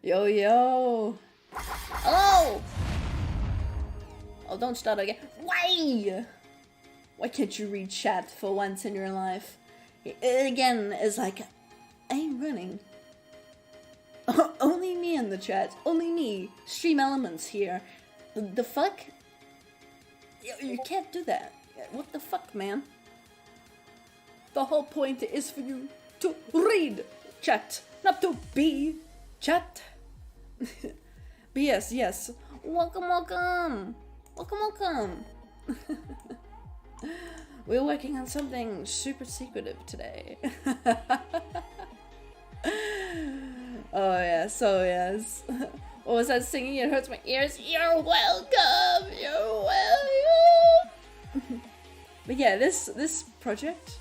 Yo, yo. Hello! Oh, don't start again. Why? Why can't you read chat for once in your life? It again is like, I'm running. Only me in the chat. Only me. Stream elements here. The fuck? You can't do that. What the fuck, man? The whole point is for you to read chat, not to be chat. But yes, yes. Welcome, welcome. Welcome, welcome. We're working on something super secretive today. Oh yes, oh yes. What was that singing? It hurts my ears. You're welcome. You're welcome. But yeah, this project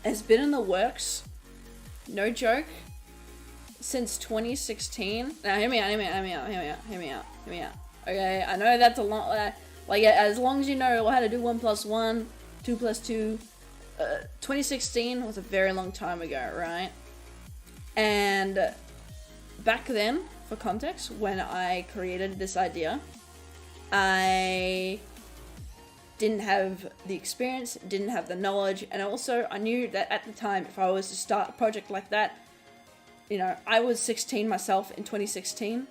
has been in the works, no joke, since 2016. Now hear me out. Okay, I know that's a long, like as long as you know how to do 1 + 1, 2 + 2. 2016 was a very long time ago, right? And back then, for context, when I created this idea, I didn't have the experience, didn't have the knowledge, and also I knew that at the time, if I was to start a project like that, you know, I was 16 myself in 2016,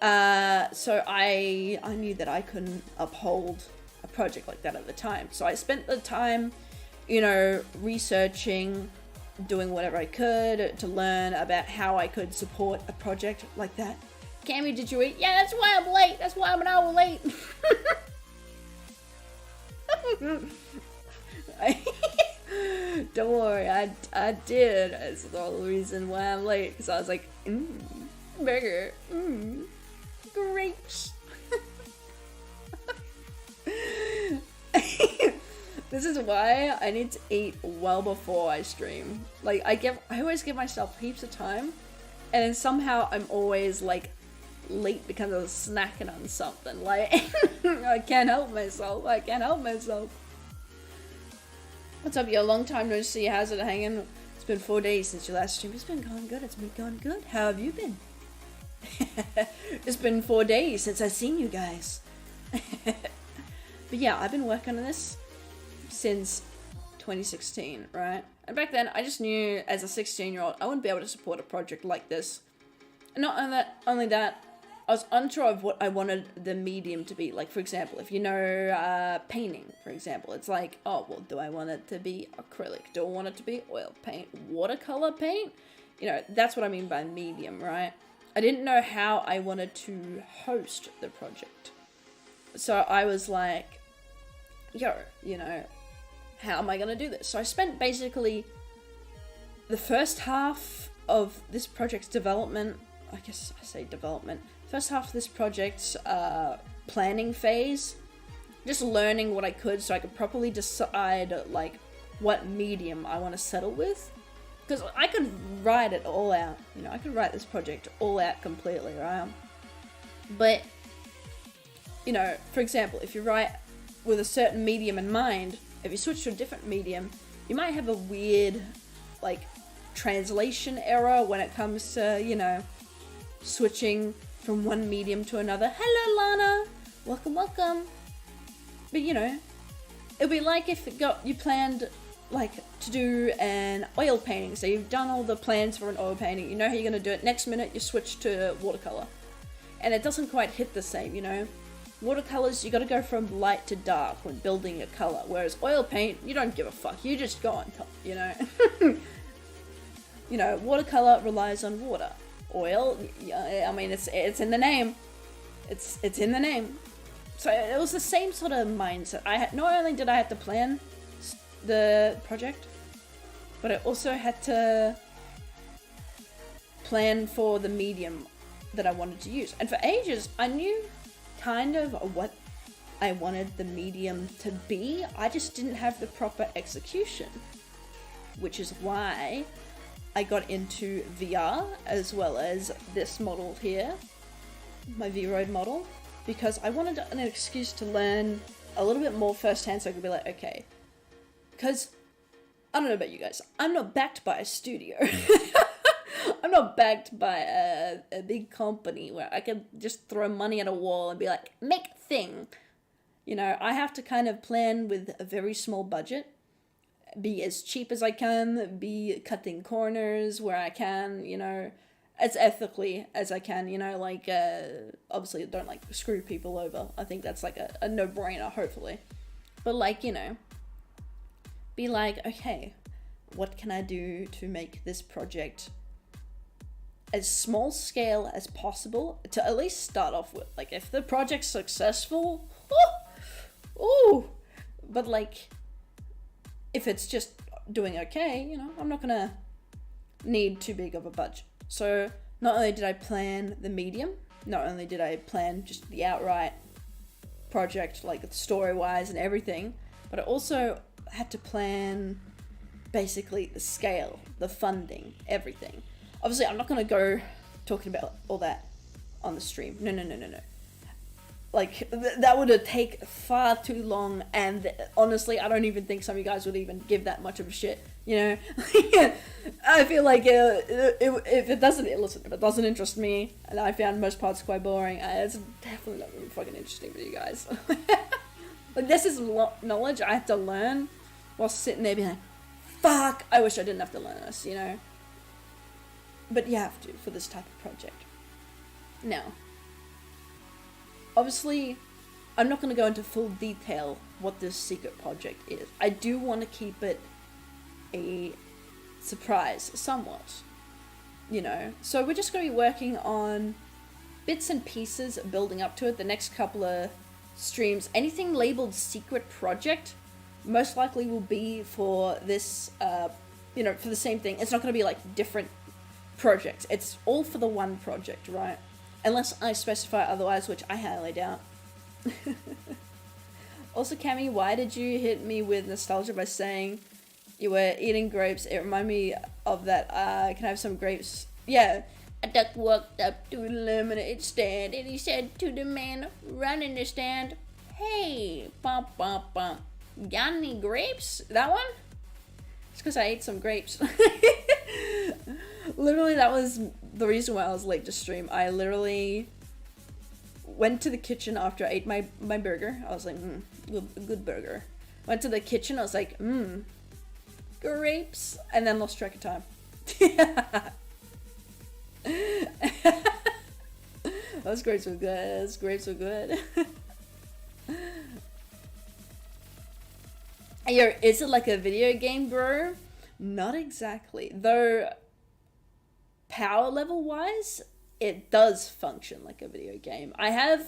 so I knew that I couldn't uphold a project like that at the time. So I spent the time, you know, researching, doing whatever I could to learn about how I could support a project like that. Cammy, did you eat? Yeah, that's why I'm late. That's why I'm an hour late. Don't worry, I did. That's the whole reason why I'm late, because I was like, burger, grapes. This is why I need to eat well before I stream. Like I always give myself heaps of time, and then somehow I'm always like late because I was snacking on something. Like I can't help myself. What's up, yo? Long time no see. How's it hanging? It's been 4 days since your last stream. It's been going good. It's been going good. How have you been? It's been 4 days since I've seen you guys. But yeah, I've been working on this since 2016, right? And back then, I just knew as a 16-year-old, I wouldn't be able to support a project like this. And not only that, I was unsure of what I wanted the medium to be. Like, for example, if you know painting, for example, it's like, oh, well, do I want it to be acrylic? Do I want it to be oil paint? Watercolor paint? You know, that's what I mean by medium, right? I didn't know how I wanted to host the project. So I was like, yo, you know, how am I going to do this? So I spent basically the first half of this project's development, I guess I say development, first half of this project's planning phase, just learning what I could so I could properly decide like what medium I want to settle with. Because I could write it all out, you know, I could write this project all out completely, right? But, you know, for example, if you write with a certain medium in mind, if you switch to a different medium, you might have a weird, like, translation error when it comes to, you know, switching from one medium to another. Hello, Lana! Welcome, welcome! But, you know, it'd be like if you planned, like, to do an oil painting. So you've done all the plans for an oil painting, you know how you're going to do it. Next minute, you switch to watercolor. And it doesn't quite hit the same, you know? Watercolors, you gotta go from light to dark when building a color, whereas oil paint, you don't give a fuck, you just go on top, you know? You know, watercolor relies on water. Oil, I mean, it's in the name. It's in the name. So it was the same sort of mindset. Not only did I have to plan the project, but I also had to plan for the medium that I wanted to use. And for ages, I knew kind of what I wanted the medium to be. I just didn't have the proper execution, which is why I got into VR as well as this model here, my VRoid model, because I wanted an excuse to learn a little bit more firsthand so I could be like, okay, because I don't know about you guys, I'm not backed by a studio. I'm not backed by a big company where I can just throw money at a wall and be like, make thing. You know, I have to kind of plan with a very small budget, be as cheap as I can, be cutting corners where I can, you know, as ethically as I can, you know, like, obviously don't, like, screw people over. I think that's, like, a no-brainer, hopefully. But, like, you know, be like, okay, what can I do to make this project as small scale as possible to at least start off with? Like, if the project's successful, ooh, but, like, if it's just doing okay, you know, I'm not gonna need too big of a budget. So not only did I plan the medium, not only did I plan just the outright project, like story-wise and everything, but I also had to plan basically the scale, the funding, everything. Obviously, I'm not going to go talking about all that on the stream. No. Like, that would take far too long, and honestly, I don't even think some of you guys would even give that much of a shit, you know? I feel like if it doesn't interest me, and I found most parts quite boring, it's definitely not really fucking interesting for you guys. Like, this is knowledge I have to learn while sitting there being like, fuck, I wish I didn't have to learn this, you know? But you have to for this type of project. Now, obviously, I'm not going to go into full detail what this secret project is. I do want to keep it a surprise, somewhat, you know? So we're just going to be working on bits and pieces building up to it the next couple of streams. Anything labeled secret project most likely will be for this, you know, for the same thing. It's not going to be like different projects. It's all for the one project, right? Unless I specify otherwise, which I highly doubt. Also, Cami, why did you hit me with nostalgia by saying you were eating grapes? It reminded me of that, can I have some grapes? Yeah. A duck walked up to a lemonade stand and he said to the man running the stand, hey, bump, bump, bump. Got any grapes? That one? It's because I ate some grapes. Literally, that was the reason why I was late to stream. I literally went to the kitchen after I ate my burger. I was like, good burger. Went to the kitchen. I was like, grapes. And then lost track of time. Those grapes were good. Those grapes were good. Yo, is it like a video game, bro? Not exactly. Though, power level wise, it does function like a video game. I have,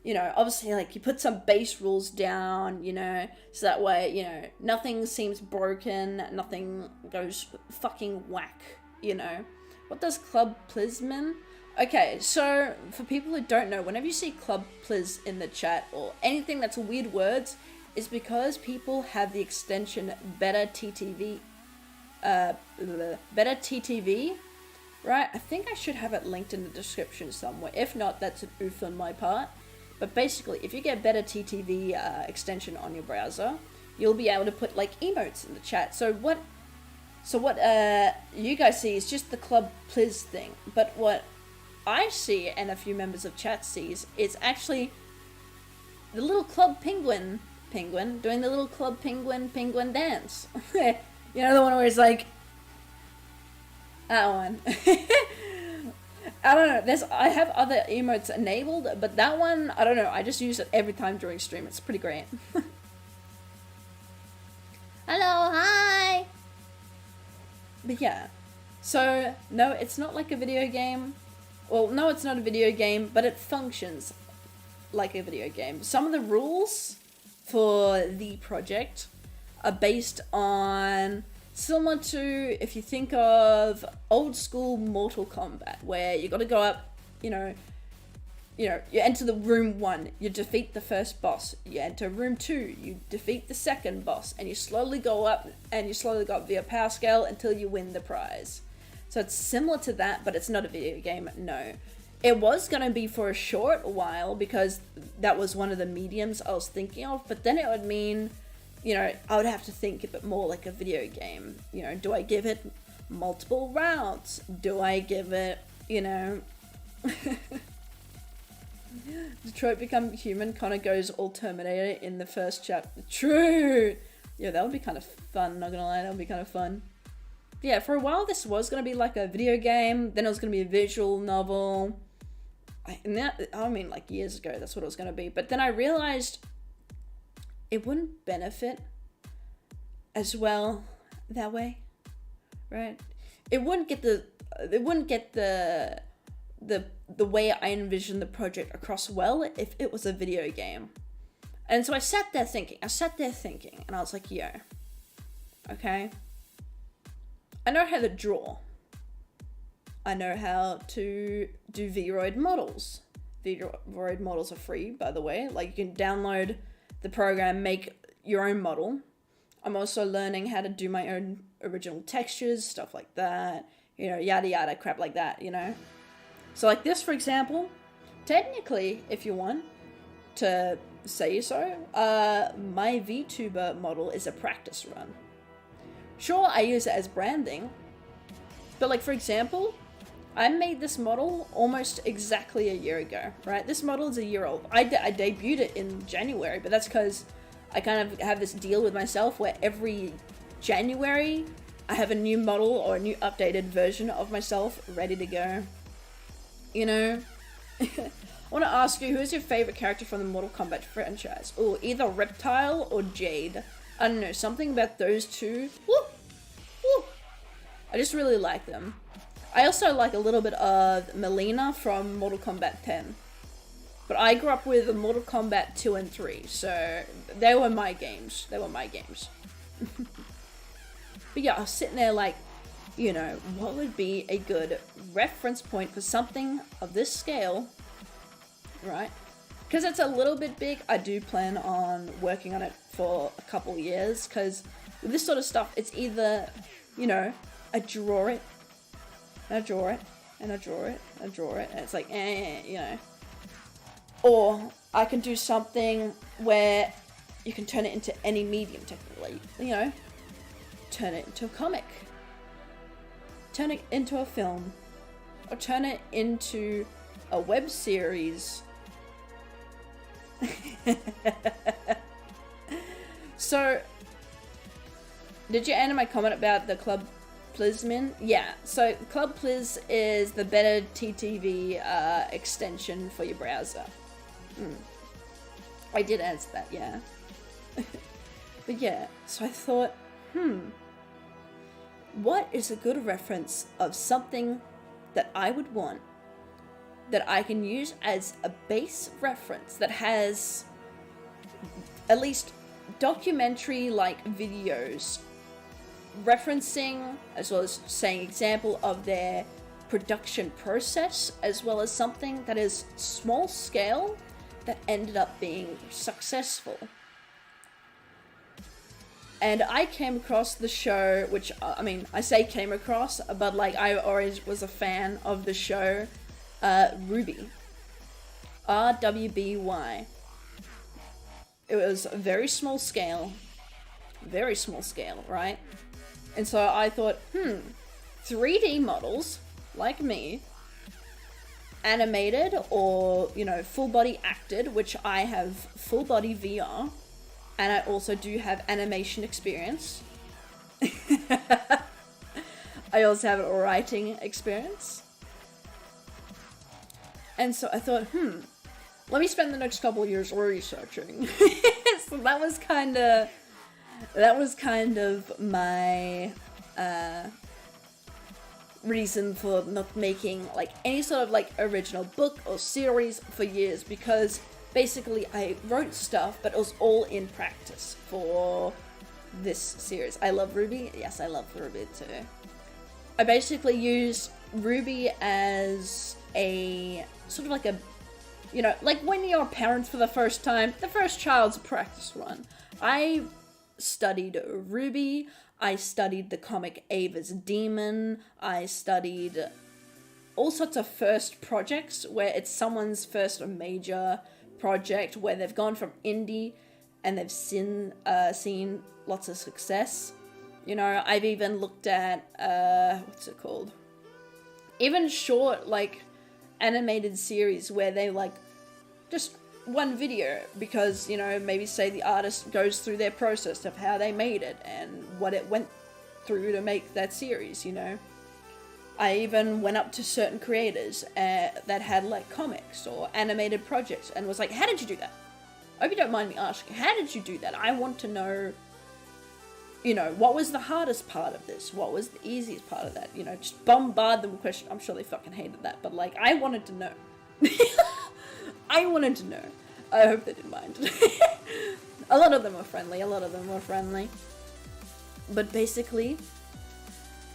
you know, obviously, like, you put some base rules down, you know, so that way, you know, nothing seems broken, nothing goes fucking whack, you know. What does Club Pliz mean? Okay, so, for people who don't know, whenever you see Club Pliz in the chat, or anything that's weird words, is because people have the extension BetterTTV, BetterTTV, right? I think I should have it linked in the description somewhere. If not, that's an oof on my part. But basically, if you get BetterTTV extension on your browser, you'll be able to put like emotes in the chat. So what you guys see is just the Club Pliz thing. But what I see, and a few members of chat sees, is actually the little Club Penguin doing the little Club Penguin dance. You know, the one where it's like, that one. I don't know, I have other emotes enabled, but that one, I don't know, I just use it every time during stream. It's pretty great. Hello, hi! But yeah, so, no, it's not like a video game. Well, no, it's not a video game, but it functions like a video game. Some of the rules for the project are based on, similar to, if you think of old school Mortal Kombat, where you got to go up, you know, you enter the room 1, you defeat the first boss. You enter room 2, you defeat the second boss, and you slowly go up via power scale until you win the prize. So it's similar to that, but it's not a video game, no. It was going to be for a short while because that was one of the mediums I was thinking of, but then it would mean, you know, I would have to think a bit more like a video game. You know, do I give it multiple routes? Do I give it, you know, Detroit Become Human kind of goes all Terminator in the first chapter. True! Yeah, that would be kind of fun, not gonna lie, that would be kind of fun. Yeah, for a while this was gonna be like a video game, then it was gonna be a visual novel. I mean, like years ago, that's what it was gonna be. But then I realized it wouldn't benefit as well that way, right? It wouldn't get the way I envisioned the project across well if it was a video game. And so I sat there thinking, and I was like, yo, okay, I know how to draw. I know how to do VRoid models. VRoid models are free, by the way. Like, you can download the program, make your own model. I'm also learning how to do my own original textures, stuff like that. You know, yada yada, crap like that, you know? So like this, for example, technically, if you want to say so, my VTuber model is a practice run. Sure, I use it as branding, but like, for example, I made this model almost exactly a year ago, right? This model is a year old. I debuted it in January, but that's because I kind of have this deal with myself where every January I have a new model or a new updated version of myself ready to go. You know? I want to ask you, who is your favorite character from the Mortal Kombat franchise? Oh, either Reptile or Jade. I don't know, something about those two. Woo! Woo! I just really like them. I also like a little bit of Melina from Mortal Kombat 10. But I grew up with Mortal Kombat 2 and 3, so they were my games. They were my games. But yeah, I was sitting there like, you know, what would be a good reference point for something of this scale, right? Because it's a little bit big, I do plan on working on it for a couple years, because with this sort of stuff, it's either, you know, I draw it, and I draw it, and I draw it, and I draw it, and it's like, you know. Or I can do something where you can turn it into any medium technically, you know, turn it into a comic, turn it into a film, or turn it into a web series. So, did you answer my comment about the Club Plismin? Yeah, so Club Pliz is the better TTV extension for your browser. I did answer that, yeah. But yeah, so I thought, what is a good reference of something that I would want that I can use as a base reference that has at least documentary-like videos referencing, as well as saying example of their production process, as well as something that is small scale that ended up being successful. And I came across the show, which, I mean, I say came across, but like I always was a fan of the show, RWBY. RWBY. It was a very small scale, right? And so I thought, 3D models, like me, animated or, you know, full body acted, which I have full body VR, and I also do have animation experience. I also have a writing experience. And so I thought, let me spend the next couple of years researching. So that was kind of my reason for not making like any sort of like original book or series for years, because basically I wrote stuff, but it was all in practice for this series. I love RWBY. Yes, I love RWBY too. I basically use RWBY as a sort of like a, you know, like when you're a parent for the first time, the first child's practice run. I studied RWBY. I studied the comic Ava's Demon. I studied all sorts of first projects where it's someone's first major project where they've gone from indie and they've seen lots of success. You know, I've even looked at, what's it called? Even short, like, animated series where they, like, just one video because, you know, maybe say the artist goes through their process of how they made it and what it went through to make that series, you know. I even went up to certain creators that had like comics or animated projects and was like, how did you do that? I hope you don't mind me asking, how did you do that? I want to know, you know, what was the hardest part of this? What was the easiest part of that? You know, just bombard them with questions. I'm sure they fucking hated that, but like, I wanted to know. I wanted to know. I hope they didn't mind. A lot of them were friendly. But basically,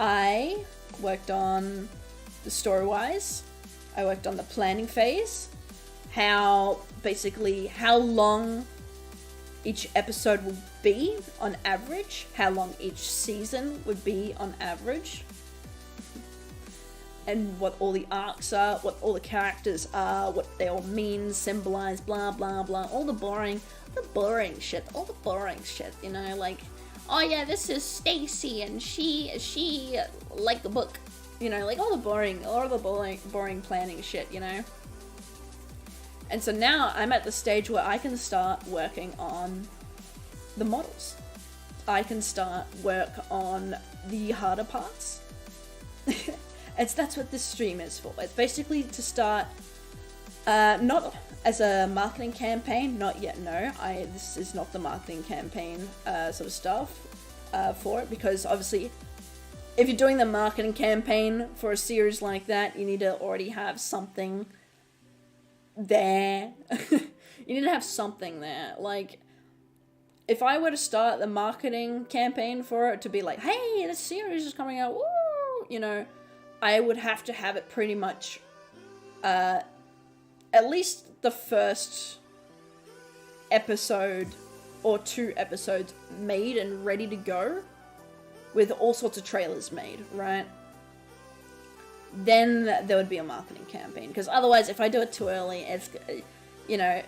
I worked on the story-wise. I worked on the planning phase. How long each episode will be on average. How long each season would be on average. And what all the arcs are, what all the characters are, what they all mean, symbolize, blah, blah, blah. All the boring shit, you know, like, oh yeah, this is Stacy and she liked the book, you know, like all the boring planning shit, you know. And so now I'm at the stage where I can start working on the models. I can start work on the harder parts. That's what this stream is for. It's basically to start, not as a marketing campaign, not yet, no. This is not the marketing campaign sort of stuff for it, because obviously if you're doing the marketing campaign for a series like that, you need to already have something there. You need to have something there. Like, if I were to start the marketing campaign for it to be like, hey, this series is coming out, woo, you know, I would have to have it pretty much, at least the first episode or 2 episodes made and ready to go, with all sorts of trailers made, right? Then there would be a marketing campaign, because otherwise, if I do it too early, it's, you know,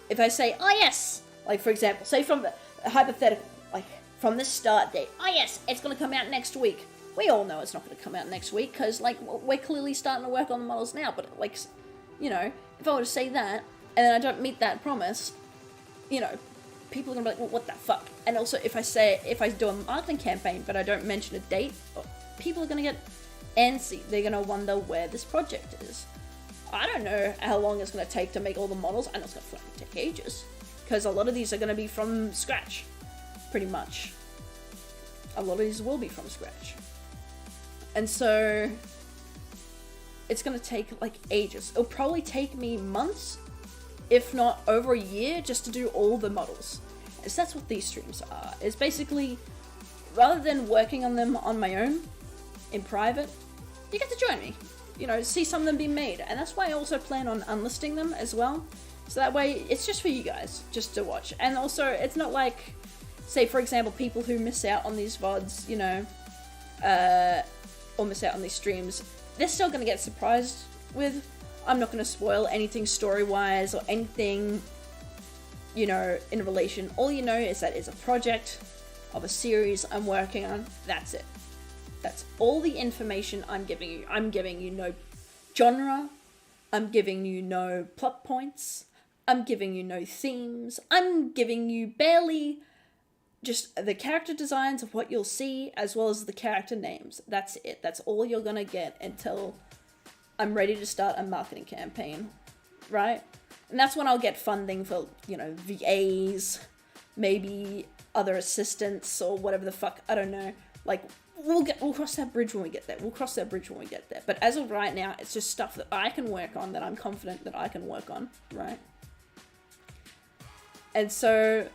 if I say, oh yes, like for example, say from the hypothetical, like from this start date, oh yes, it's going to come out next week. We all know it's not going to come out next week, because, like, we're clearly starting to work on the models now, but, like, you know, if I were to say that, and then I don't meet that promise, you know, people are going to be like, well, what the fuck? And also, if I do a marketing campaign, but I don't mention a date, people are going to get antsy. They're going to wonder where this project is. I don't know how long it's going to take to make all the models. I know it's going to fucking take ages, because a lot of these are going to be from scratch, pretty much. A lot of these will be from scratch. And so it's going to take like ages. It'll probably take me months, if not over a year, just to do all the models. And so that's what these streams are. It's basically, rather than working on them on my own, in private, you get to join me. You know, see some of them be made. And that's why I also plan on unlisting them as well. So that way, it's just for you guys, just to watch. And also, it's not like, say for example, people who miss out on these VODs, you know, or miss out on these streams, they're still going to get surprised with. I'm not going to spoil anything story-wise or anything, you know, in relation. All you know is that it's a project of a series I'm working on. That's it. That's all the information I'm giving you. I'm giving you no genre. I'm giving you no plot points. I'm giving you no themes. I'm giving you barely just the character designs of what you'll see, as well as the character names. That's it. That's all you're gonna get until I'm ready to start a marketing campaign, right? And that's when I'll get funding for, you know, VAs, maybe other assistants or whatever the fuck. I don't know. Like, we'll cross that bridge when we get there. But as of right now, it's just stuff that I can work on, that I'm confident that I can work on, right? And so,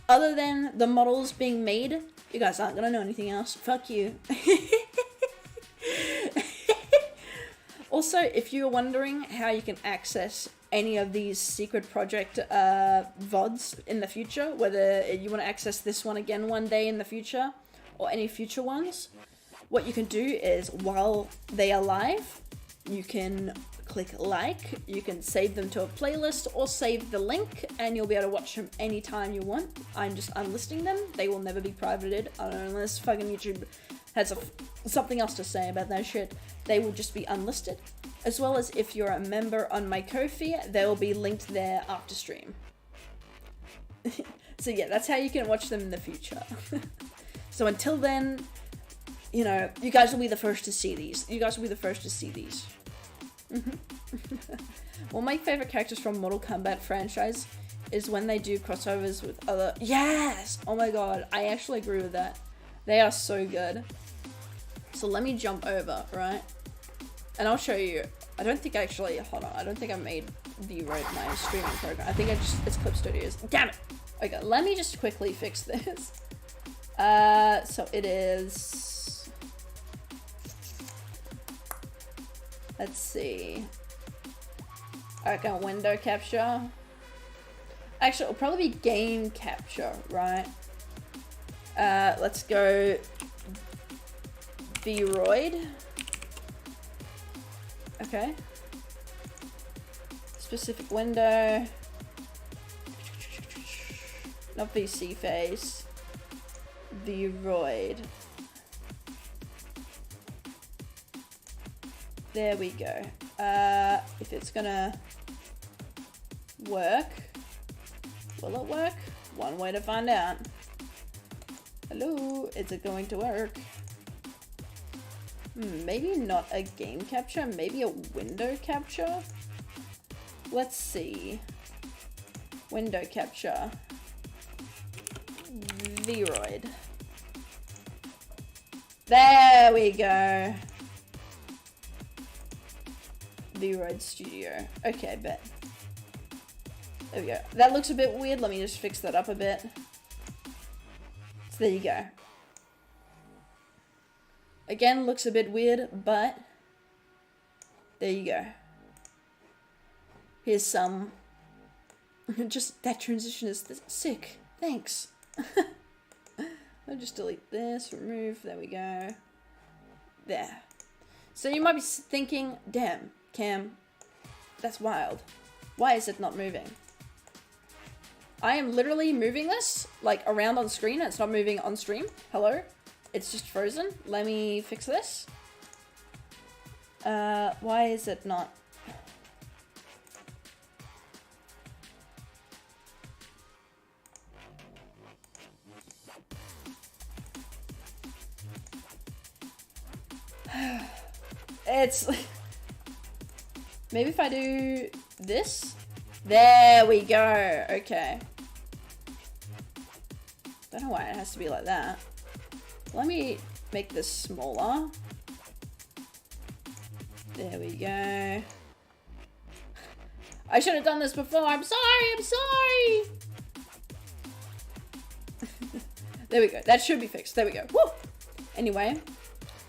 other than the models being made, you guys aren't gonna know anything else. Fuck you. Also, if you're wondering how you can access any of these secret project VODs in the future, whether you want to access this one again one day in the future, or any future ones, what you can do is, while they are live, You can click like, you can save them to a playlist or save the link and you'll be able to watch them anytime you want. I'm just unlisting them. They will never be privated unless fucking YouTube has something else to say about that shit. They will just be unlisted. As well as if you're a member on my Ko-fi, they will be linked there after stream. So yeah, that's how you can watch them in the future. So until then, you know, you guys will be the first to see these. One of my favorite characters from Mortal Kombat franchise is when they do crossovers with other... Yes! Oh my god, I actually agree with that. They are so good. So let me jump over, right? And I'll show you. I don't think I actually... Hold on, I don't think I made VRoid my streaming program. I think it's Clip Studios. Damn it! Okay, let me just quickly fix this. So it is... Let's see. I got window capture. Actually, it'll probably be game capture, right? Let's go VRoid. Okay. Specific window. Not VC face. VRoid. There we go. If it's gonna work, will it work? One way to find out. Hello, is it going to work? Maybe not a game capture, maybe a window capture? Let's see. Window capture. VRoid. There we go. VRoid Studio. Okay, bet. There we go. That looks a bit weird. Let me just fix that up a bit. So there you go. Again, looks a bit weird, but there you go. Here's some... Just that transition is sick. Thanks. I'll just delete this, remove, there we go. There. So you might be thinking, damn, Cam, that's wild. Why is it not moving? I am literally moving this, like, around on screen, and it's not moving on stream. Hello? It's just frozen. Let me fix this. Why is it not? It's... Maybe if I do this? There we go. Okay. Don't know why it has to be like that. Let me make this smaller. There we go. I should have done this before. I'm sorry. There we go. That should be fixed. There we go. Woo! Anyway,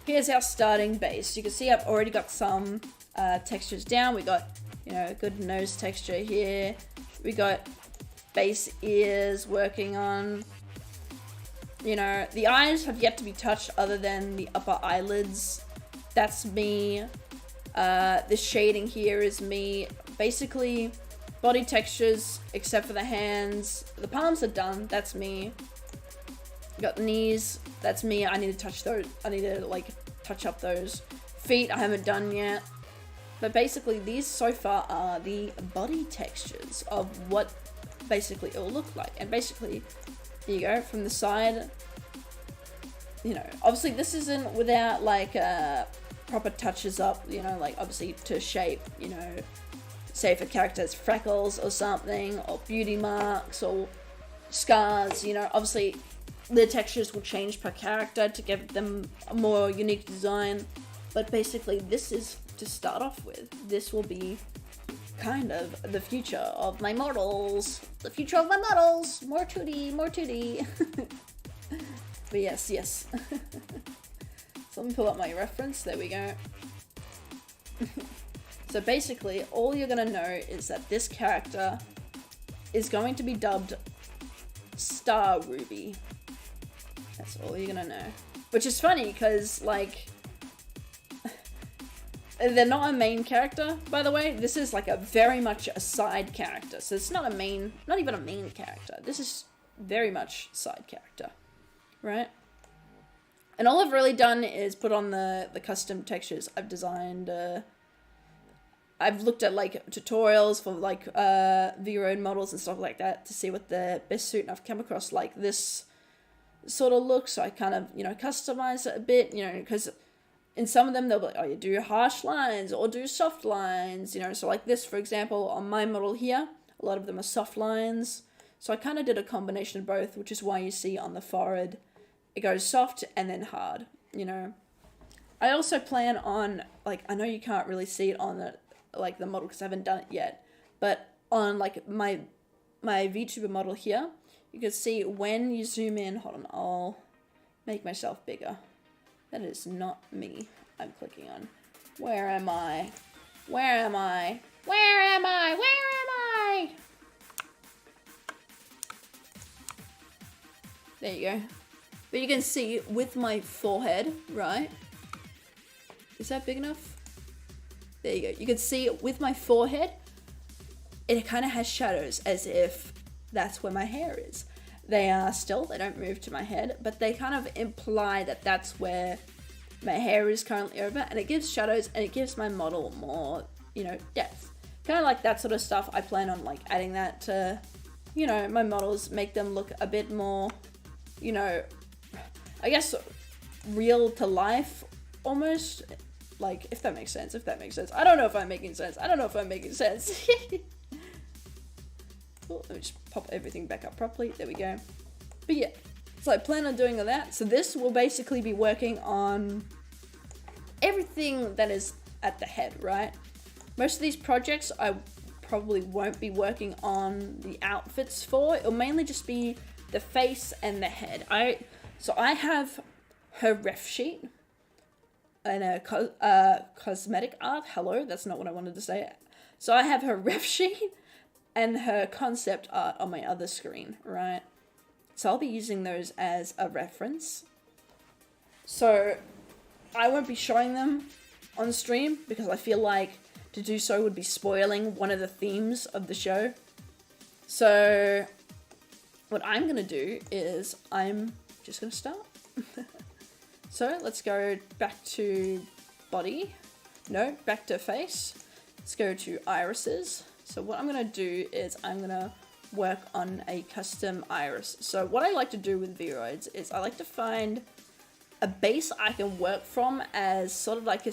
here's our starting base. You can see I've already got some textures down. We got, you know, a good nose texture here. We got base ears working on. You know, the eyes have yet to be touched other than the upper eyelids. That's me. This shading here is me. Basically, body textures except for the hands. The palms are done. That's me. Got knees. That's me. I need to touch those. I need to, like, touch up those. Feet I haven't done yet. But basically, these so far are the body textures of what basically it will look like. And basically, here you go, from the side, you know, obviously this isn't without, like, proper touches up, you know, like, obviously to shape, you know, say if a character has freckles or something, or beauty marks, or scars, you know, obviously the textures will change per character to give them a more unique design. But basically, this is to start off with. This will be kind of the future of my models. The future of my models. More 2D, more 2D. But yes. So let me pull up my reference. There we go. So basically, all you're gonna know is that this character is going to be dubbed Star Ruby. That's all you're gonna know. Which is funny, because, like, they're not a main character, by the way. This is like a very much a side character. So it's not a main, not even a main character. This is very much side character, right? And all I've really done is put on the custom textures. I've designed, I've looked at like tutorials for like VRoid models and stuff like that to see what the best suit, and I've come across like this sort of look. So I kind of, you know, customize it a bit, you know, because in some of them, they'll be like, oh, you do harsh lines or do soft lines, you know. So like this, for example, on my model here, a lot of them are soft lines. So I kind of did a combination of both, which is why you see on the forehead, it goes soft and then hard, you know. I also plan on, like, I know you can't really see it on the, like the model because I haven't done it yet, but on like my VTuber model here, you can see when you zoom in, hold on, I'll make myself bigger. That is not me I'm clicking on. Where am I? Where am I? Where am I? Where am I? There you go. But you can see with my forehead, right? Is that big enough? There you go. You can see with my forehead, it kind of has shadows as if that's where my hair is. They are still, they don't move to my head, but they kind of imply that that's where my hair is currently over, and it gives shadows and it gives my model more, you know, depth. Kind of like that sort of stuff. I plan on like adding that to, you know, my models, make them look a bit more, you know, I guess real to life almost. Like, if that makes sense, if that makes sense. I don't know if I'm making sense. I don't know if I'm making sense. Oh, let me just pop everything back up properly. There we go. But yeah, so I plan on doing all that. So this will basically be working on everything that is at the head, right? Most of these projects I probably won't be working on the outfits for. It'll mainly just be the face and the head. So I have her ref sheet and a cosmetic art. Hello, that's not what I wanted to say. So I have her ref sheet and her concept art on my other screen, right? So I'll be using those as a reference. So I won't be showing them on stream because I feel like to do so would be spoiling one of the themes of the show. So what I'm gonna do is I'm just gonna start. So let's go back to body. No, back to face. Let's go to irises. So what I'm gonna do is I'm gonna work on a custom iris. So what I like to do with VRoids is I like to find a base I can work from as sort of like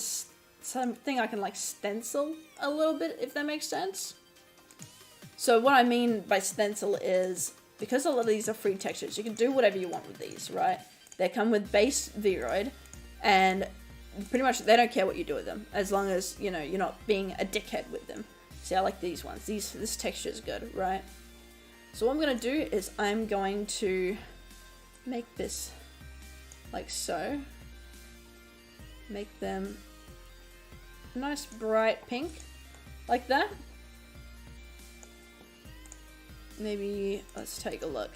something I can like stencil a little bit, if that makes sense. So what I mean by stencil is, because a lot of these are free textures, you can do whatever you want with these, right? They come with base VRoid, and pretty much they don't care what you do with them, as long as, you know, you're not being a dickhead with them. See, I like these ones. This texture is good, right? So what I'm going to do is I'm going to make this like so. Make them nice bright pink, like that. Maybe, let's take a look.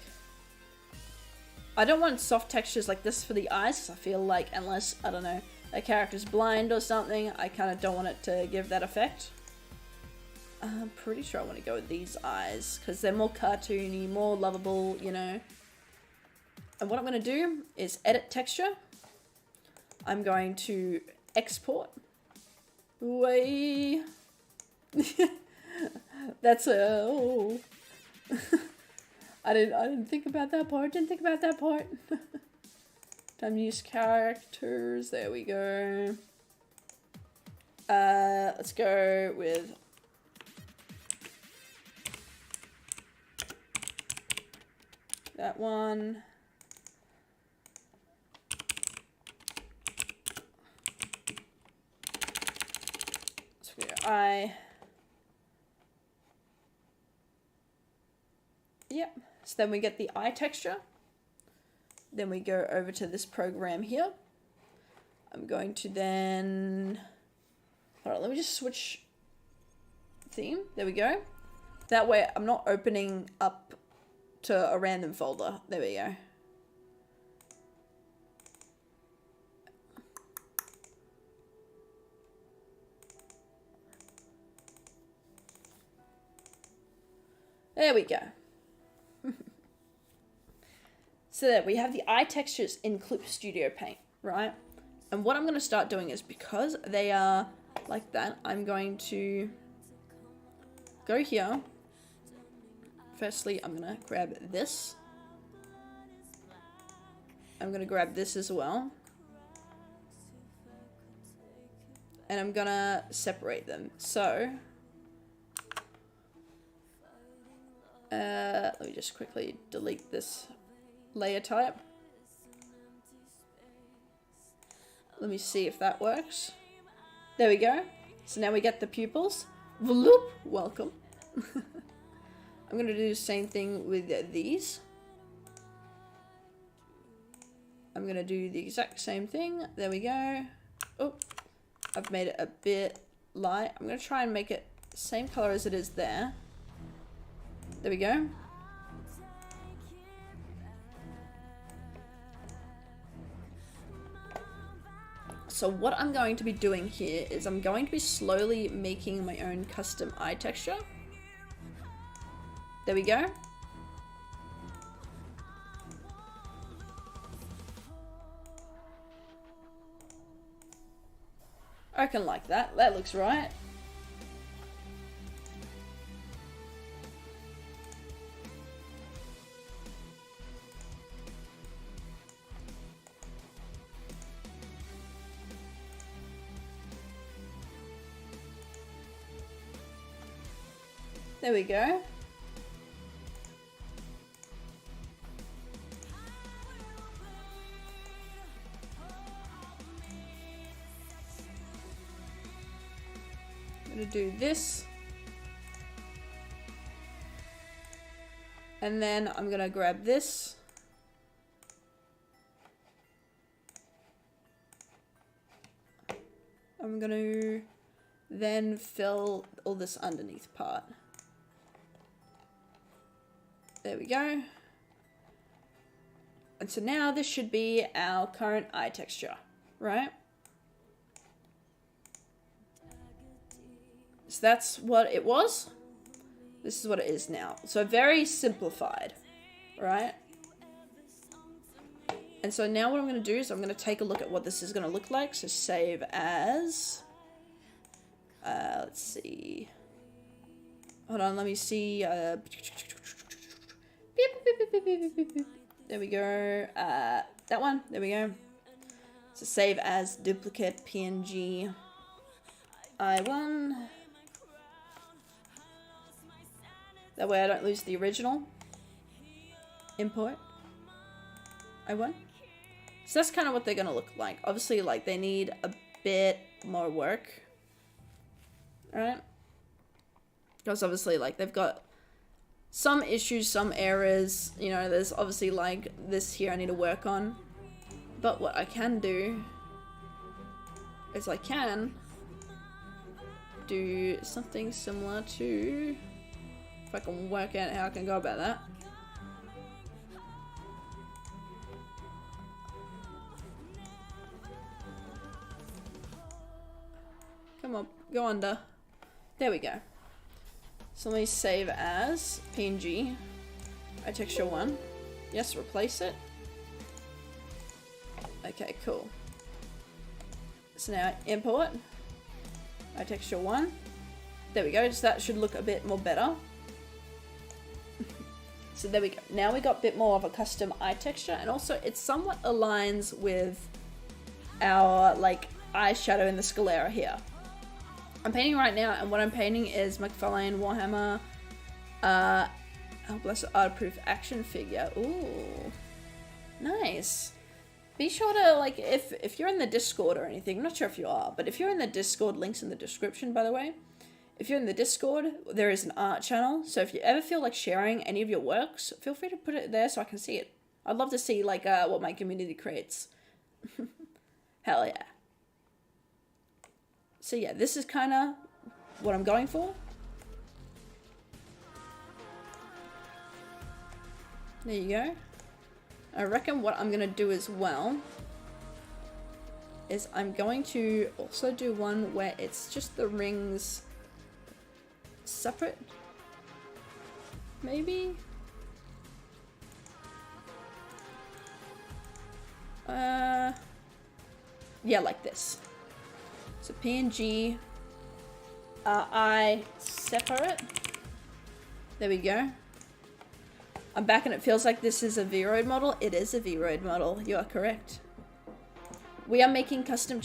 I don't want soft textures like this for the eyes, because I feel like unless, I don't know, a character's blind or something, I kind of don't want it to give that effect. I'm pretty sure I want to go with these eyes, because they're more cartoony, more lovable, you know. And what I'm going to do is edit texture. I'm going to export. Way. That's a... Oh. I didn't think about that part. Time to use characters. There we go. Let's go with that one. Let's go eye. Yep. So then we get the eye texture. Then we go over to this program here. I'm going to then... Hold on, let me just switch theme. There we go. That way I'm not opening up to a random folder. There we go. There we go. So there we have the eye textures in Clip Studio Paint, right? And what I'm going to start doing is, because they are like that, I'm going to go here. Firstly, I'm going to grab this. I'm going to grab this as well. And I'm going to separate them. So, let me just quickly delete this layer type. Let me see if that works. There we go. So now we get the pupils. Vloop, welcome. I'm going to do the same thing with these. I'm going to do the exact same thing. There we go. Oh, I've made it a bit light. I'm going to try and make it the same color as it is there. There we go. So what I'm going to be doing here is I'm going to be slowly making my own custom eye texture. There we go. I reckon like that. That looks right. There we go. I'm gonna do this. And then I'm gonna grab this. I'm gonna then fill all this underneath part. There we go. And so now this should be our current eye texture, right? So that's what it was. This is what it is now. So very simplified, right? And so now what I'm going to do is I'm going to take a look at what this is going to look like. So save as, let's see. Hold on, let me see. There we go. That one. There we go. So save as duplicate PNG I1. That way I don't lose the original. Import I1. So that's kind of what they're gonna look like. Obviously, like, they need a bit more work. Alright? Because obviously, like, they've got some issues, some errors, you know, there's obviously like this here I need to work on. But what I can do is I can do something similar to, if I can work out how I can go about that. Come on, go under. There we go. So let me save as PNG, eye texture 1. Yes, replace it. Okay, cool. So now import, eye texture 1. There we go, so that should look a bit more better. So there we go. Now we got a bit more of a custom eye texture, and also it somewhat aligns with our like eyeshadow in the sclera here. I'm painting right now, and what I'm painting is McFarlane Warhammer Blessed Artproof action figure. Ooh, nice. Be sure to, like, if you're in the Discord or anything, I'm not sure if you are, but if you're in the Discord, links in the description, by the way. If you're in the Discord, there is an art channel, so if you ever feel like sharing any of your works, feel free to put it there so I can see it. I'd love to see, like, what my community creates. Hell yeah. So yeah, this is kind of what I'm going for. There you go. I reckon what I'm going to do as well is I'm going to also do one where it's just the rings separate. maybe? Yeah, like this. So PNG, I separate. There we go. I'm back and it feels like this is a VRoid model. It is a VRoid model. You are correct. We are making custom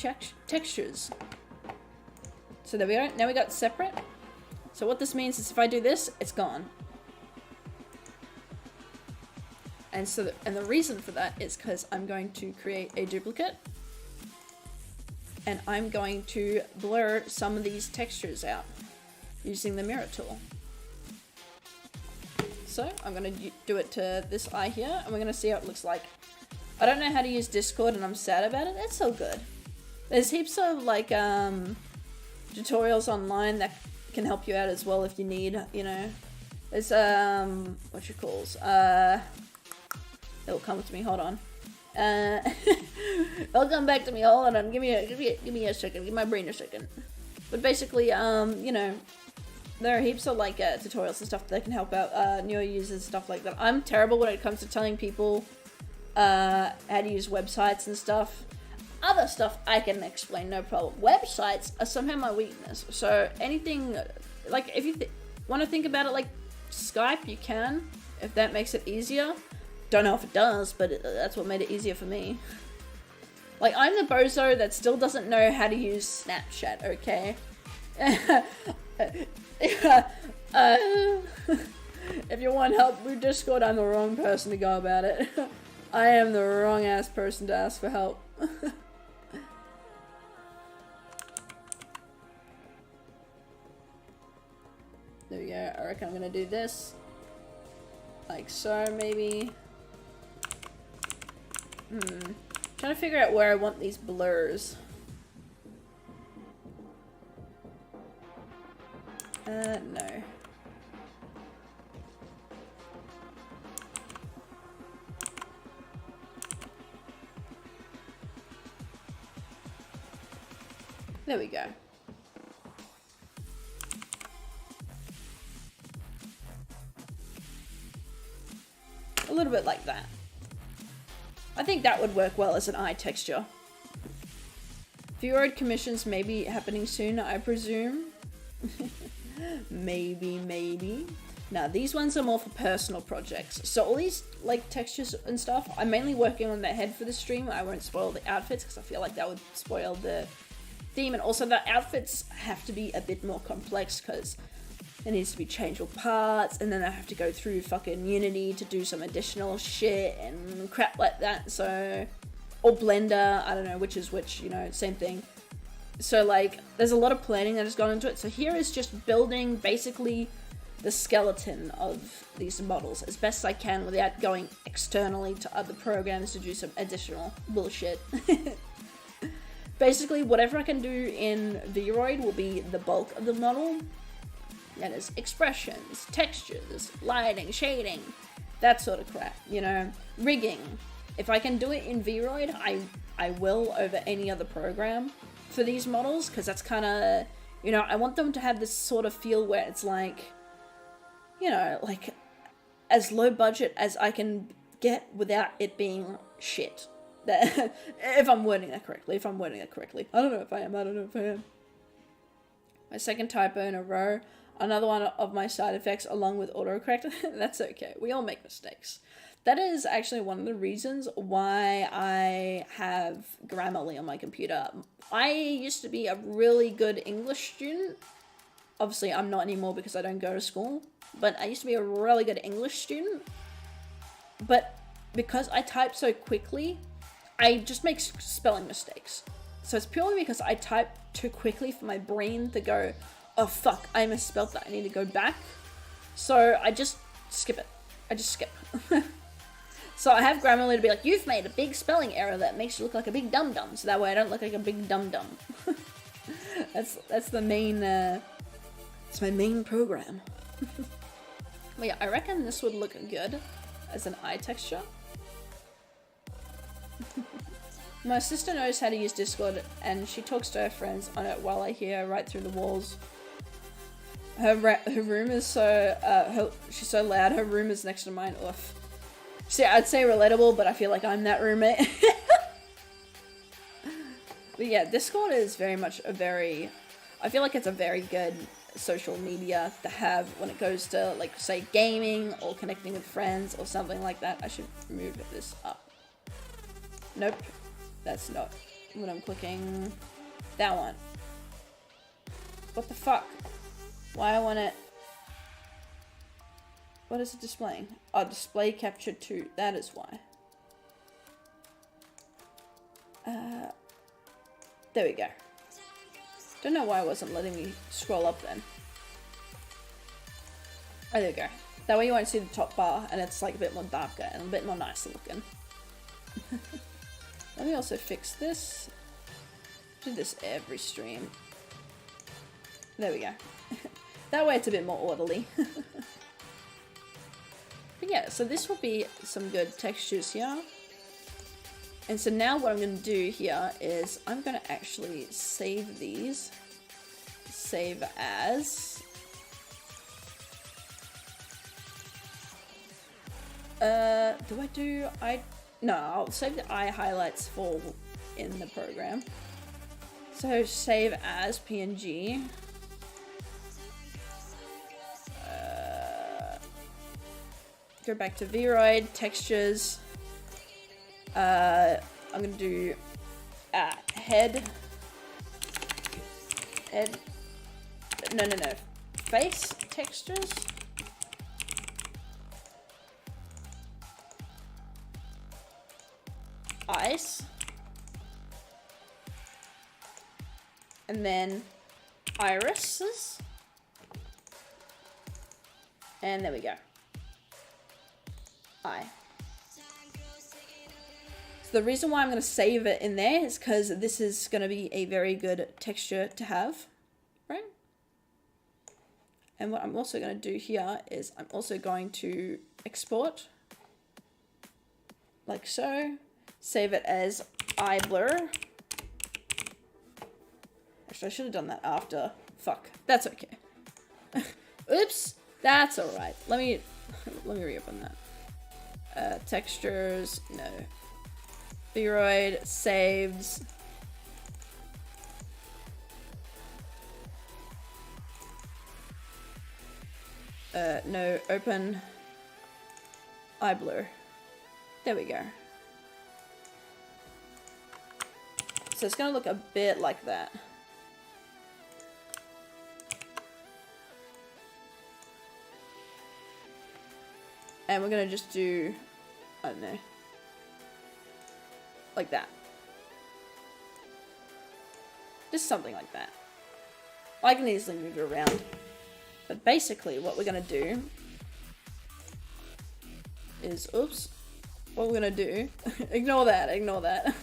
textures. So there we go. Now we got separate. So what this means is if I do this, it's gone. And so and the reason for that is because I'm going to create a duplicate. And I'm going to blur some of these textures out using the mirror tool. So I'm going to do it to this eye here, and we're going to see how it looks like. I don't know how to use Discord, and I'm sad about it. It's so good. There's heaps of like tutorials online that can help you out as well if you need, you know. There's what you calls it'll come to me. Hold on. It'll come back to me. Hold on. Give me a second. Give my brain a second. But basically, you know, there are heaps of like tutorials and stuff that can help out newer users and stuff like that. I'm terrible when it comes to telling people how to use websites and stuff. Other stuff I can explain, no problem. Websites are somehow my weakness. So anything, like if you want to think about it like Skype, you can, if that makes it easier. Don't know if it does, but that's what made it easier for me. Like, I'm the bozo that still doesn't know how to use Snapchat, okay? If you want help through Discord, I'm the wrong person to go about it. I am the wrong ass person to ask for help. There we go. I reckon I'm gonna do this. Like so, maybe. Trying to figure out where I want these blurs. No. There we go. A little bit like that. I think that would work well as an eye texture. VRoid commissions may be happening soon, I presume. maybe. Now, these ones are more for personal projects. So all these like textures and stuff, I'm mainly working on the head for the stream. I won't spoil the outfits because I feel like that would spoil the theme. And also the outfits have to be a bit more complex because it needs to be changeable parts, and then I have to go through fucking Unity to do some additional shit and crap like that, so... Or Blender, I don't know which is which, you know, same thing. So, like, there's a lot of planning that has gone into it, so here is just building, basically, the skeleton of these models as best I can without going externally to other programs to do some additional bullshit. Basically, whatever I can do in VRoid will be the bulk of the model. That is expressions, textures, lighting, shading, that sort of crap, you know, rigging. If I can do it in VRoid, I will over any other program for these models, because that's kind of, you know, I want them to have this sort of feel where it's like, you know, like as low budget as I can get without it being shit. If I'm wording that correctly, I don't know if I am. My second typo in a row. Another one of my side effects along with autocorrect. That's okay. We all make mistakes. That is actually one of the reasons why I have Grammarly on my computer. I used to be a really good English student. Obviously, I'm not anymore because I don't go to school. But I used to be a really good English student. But because I type so quickly, I just make spelling mistakes. So it's purely because I type too quickly for my brain to go, oh fuck, I misspelled that, I need to go back. So I just skip it. I just skip. So I have Grammarly to be like, you've made a big spelling error that makes you look like a big dum-dum. So that way I don't look like a big dum-dum. That's the main, it's my main program. But yeah, I reckon this would look good as an eye texture. My sister knows how to use Discord and she talks to her friends on it while I hear her right through the walls. Her room is so she's so loud. Her room is next to mine. Oof. See, I'd say relatable, but I feel like I'm that roommate. But yeah, Discord is very much I feel like it's a very good social media to have when it goes to, like, say, gaming or connecting with friends or something like that. I should move this up. Nope, that's not what I'm clicking. That one. What the fuck? Why I want it? What is it displaying? Oh, display captured 2. That is why. There we go. Don't know why it wasn't letting me scroll up then. Oh, there we go. That way you won't see the top bar and it's like a bit more darker and a bit more nicer looking. Let me also fix this. Do this every stream. There we go. That way it's a bit more orderly. But yeah, so this will be some good textures here. And so now what I'm going to do here is I'm going to actually save these. Save as. No, I'll save the eye highlights for in the program. So save as PNG. Go back to VRoid, textures. I'm gonna do head, no, face textures. Eyes. And then irises. And there we go. Eye. So the reason why I'm going to save it in there is because this is going to be a very good texture to have, right? And what I'm also going to do here is I'm also going to export like so. Save it as eye blur. Actually, I should have done that after. Fuck, that's okay. Oops, that's all right. Let me reopen that. Textures, no. VRoid, saves. No, open. Eye blur. There we go. So it's gonna look a bit like that. And we're gonna just do, I don't know, like that. Just something like that. I can easily move it around. But basically what we're gonna do is, oops, what we're gonna do, ignore that.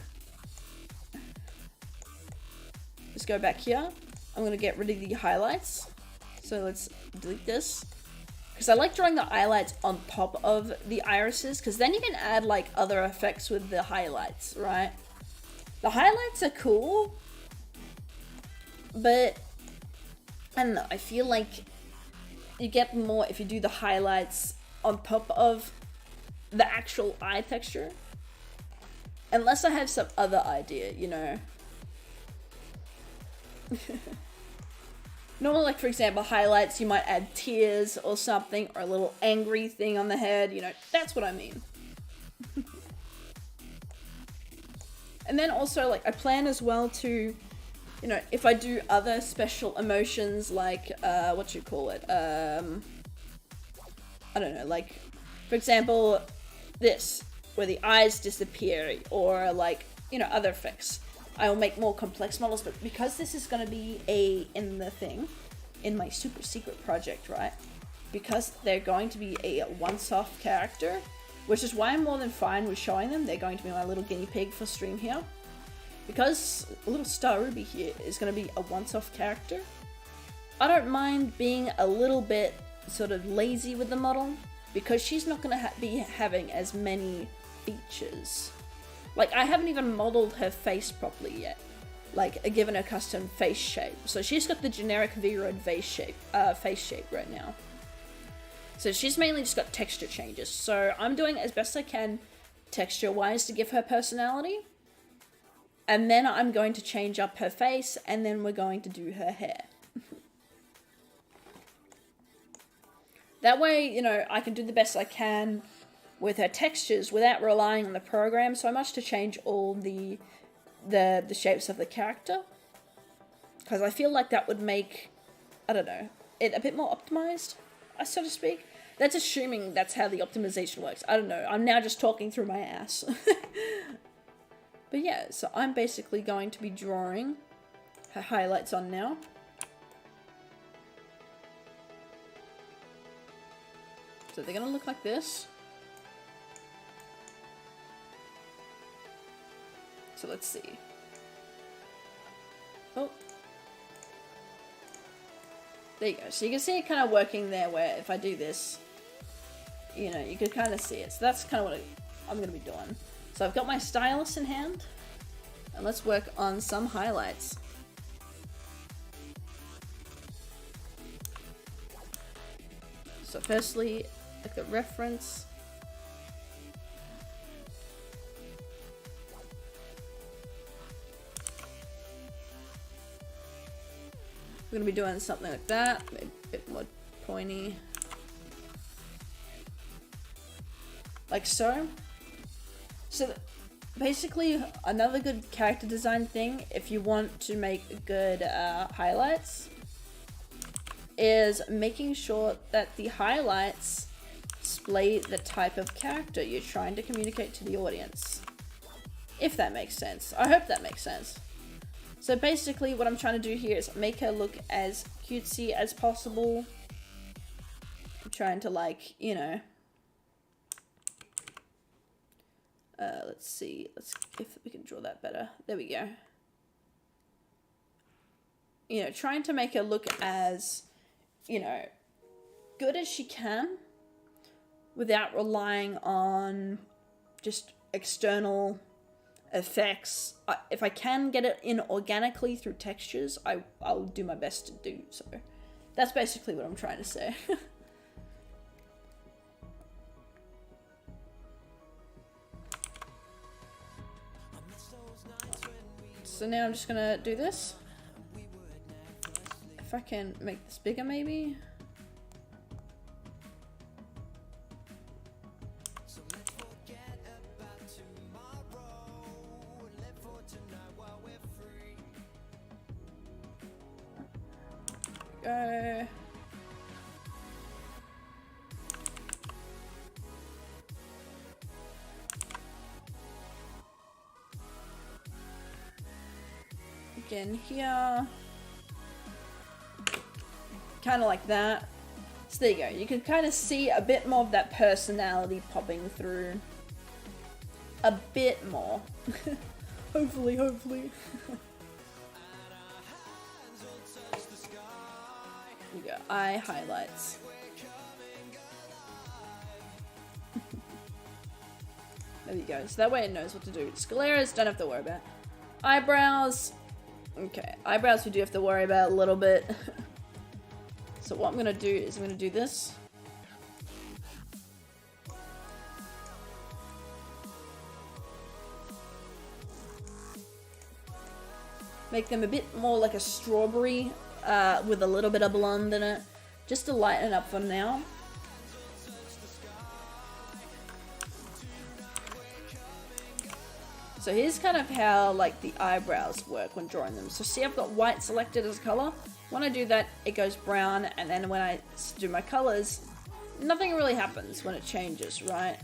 Just go back here. I'm gonna get rid of the highlights. So let's delete this. Because I like drawing the highlights on top of the irises, because then you can add like other effects with the highlights, right? The highlights are cool, but I don't know, I feel like you get more if you do the highlights on top of the actual eye texture. Unless I have some other idea, you know. Normally, like, for example, highlights, you might add tears or something, or a little angry thing on the head, you know, that's what I mean. And then also, like, I plan as well to, you know, if I do other special emotions, like, I don't know, like, for example, this, where the eyes disappear, or, like, you know, other effects. I will make more complex models, but because this is going to be in my super secret project, right? Because they're going to be a once-off character, which is why I'm more than fine with showing them. They're going to be my little guinea pig for stream here. Because a little Star Ruby here is going to be a once-off character, I don't mind being a little bit sort of lazy with the model, because she's not going to be having as many features. Like, I haven't even modeled her face properly yet. like given a custom face shape. So she's got the generic VRoid face shape right now. So she's mainly just got texture changes. So I'm doing as best I can texture-wise to give her personality. And then I'm going to change up her face, and then we're going to do her hair. That way, you know, I can do the best I can with her textures without relying on the program so much to change all the shapes of the character. Because I feel like that would make, I don't know, it a bit more optimized, so to speak. That's assuming that's how the optimization works. I don't know. I'm now just talking through my ass. But yeah, so I'm basically going to be drawing her highlights on now. So they're going to look like this. So let's see. Oh. There you go. So you can see it kind of working there where if I do this, you know, you could kind of see it. So that's kind of what I'm going to be doing. So I've got my stylus in hand. And let's work on some highlights. So firstly, like the reference. We're going to be doing something like that, maybe a bit more pointy. Like so. So basically another good character design thing, if you want to make good highlights, is making sure that the highlights display the type of character you're trying to communicate to the audience. If that makes sense. I hope that makes sense. So basically what I'm trying to do here is make her look as cutesy as possible. I'm trying to, like, you know, let's see, let's if we can draw that better. There we go. You know, trying to make her look as, you know, good as she can without relying on just external effects. If I can get it in organically through textures, I'll do my best to do so. That's basically what I'm trying to say. So now I'm just gonna do this. If I can make this bigger, maybe. Go. Again here. Kind of like that. So there you go. You can kind of see a bit more of that personality popping through. A bit more. Hopefully. There you go, eye highlights. There you go, so that way it knows what to do. Scaleras, don't have to worry about. Eyebrows, okay, eyebrows we do have to worry about a little bit. So what I'm gonna do is I'm gonna do this. Make them a bit more like a strawberry, with a little bit of blonde in it, just to lighten it up for now. So here's kind of how, like, the eyebrows work when drawing them. So see, I've got white selected as color. When I do that, it goes brown, and then when I do my colors, nothing really happens when it changes, right?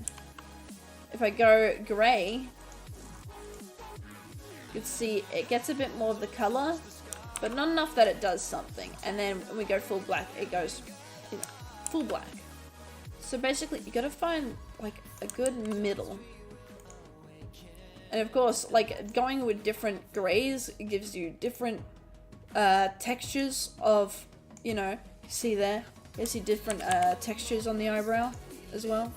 If I go gray, you can see it gets a bit more of the color, but not enough that it does something. And then when we go full black, it goes, you know, full black. So basically, you gotta find, like, a good middle. And of course, like, going with different grays, it gives you different textures of, you know, see there? You see different textures on the eyebrow as well.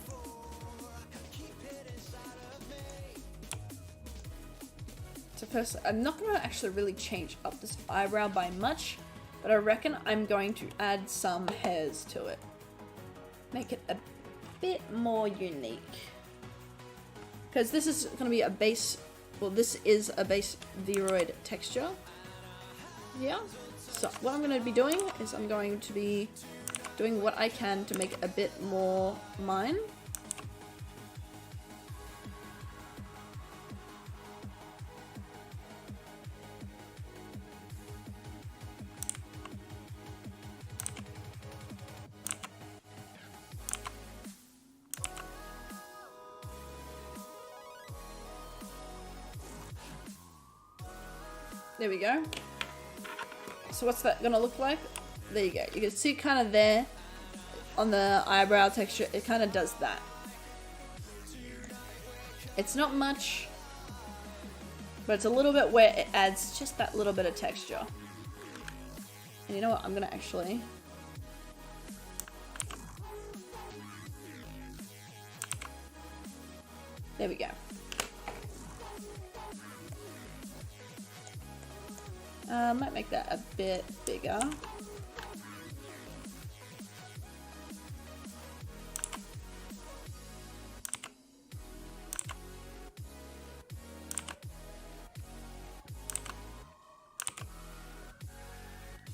So first, I'm not going to actually really change up this eyebrow by much, but I reckon I'm going to add some hairs to it. Make it a bit more unique. Because this is going to be a base, well, this is a base VRoid texture. Yeah. So what I'm going to be doing is I'm going to be doing what I can to make it a bit more mine. There we go. So what's that gonna look like? There you go. You can see kind of there on the eyebrow texture, it kind of does that. It's not much, but it's a little bit where it adds just that little bit of texture. And you know what? I'm gonna actually... There we go. Might make that a bit bigger.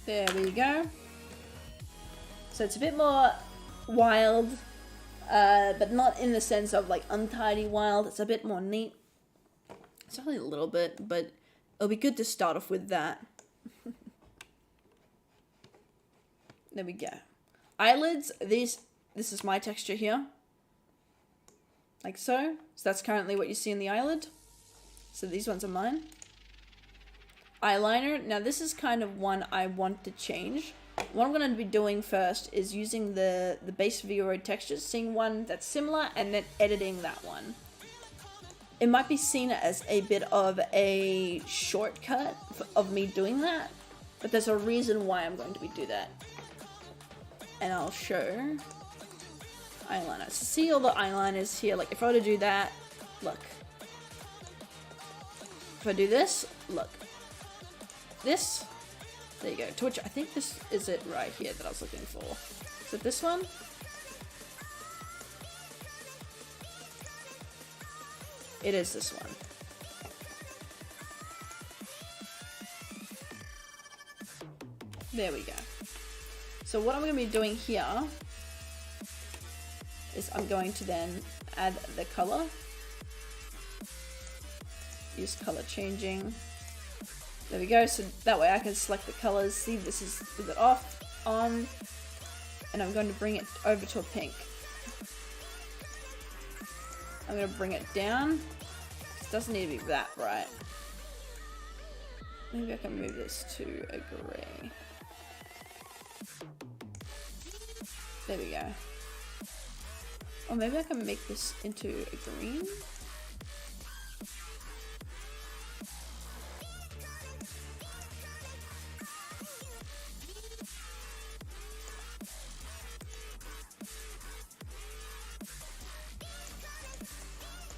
There we go. So it's a bit more wild, but not in the sense of like untidy wild. It's a bit more neat. It's only a little bit, but it'll be good to start off with that. There we go. Eyelids, this is my texture here. Like so. So that's currently what you see in the eyelid. So these ones are mine. Eyeliner, now this is kind of one I want to change. What I'm going to be doing first is using the base VRoid textures, seeing one that's similar and then editing that one. It might be seen as a bit of a shortcut of me doing that, but there's a reason why I'm going to be do that. And I'll show eyeliner. So see all the eyeliners here, like if I were to do that, look. If I do this, look. This, there you go. To which I think this is it right here that I was looking for. Is it this one? It is this one. There we go. So what I'm going to be doing here is I'm going to then add the color. Use color changing. There we go. So that way I can select the colors. See, this is with it off, on, and I'm going to bring it over to a pink. I'm going to bring it down. It doesn't need to be that bright. Maybe I can move this to a gray. There we go. Or maybe I can make this into a green.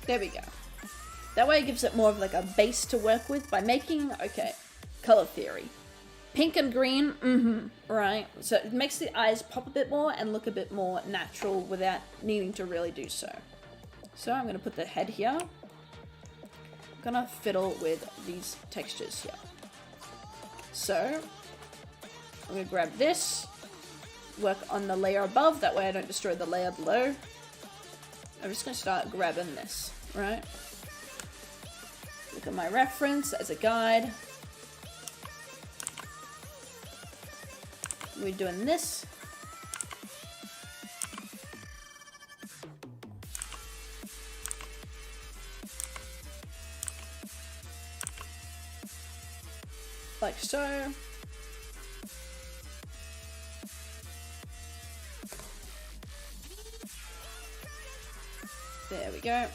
There we go. That way it gives it more of like a base to work with by making, okay, color theory. Pink and green, right? So it makes the eyes pop a bit more and look a bit more natural without needing to really do so. So I'm gonna put the head here. I'm gonna fiddle with these textures here. So I'm gonna grab this, work on the layer above, that way I don't destroy the layer below. I'm just gonna start grabbing this, right? Look at my reference as a guide. We're doing this. Like so. There we go.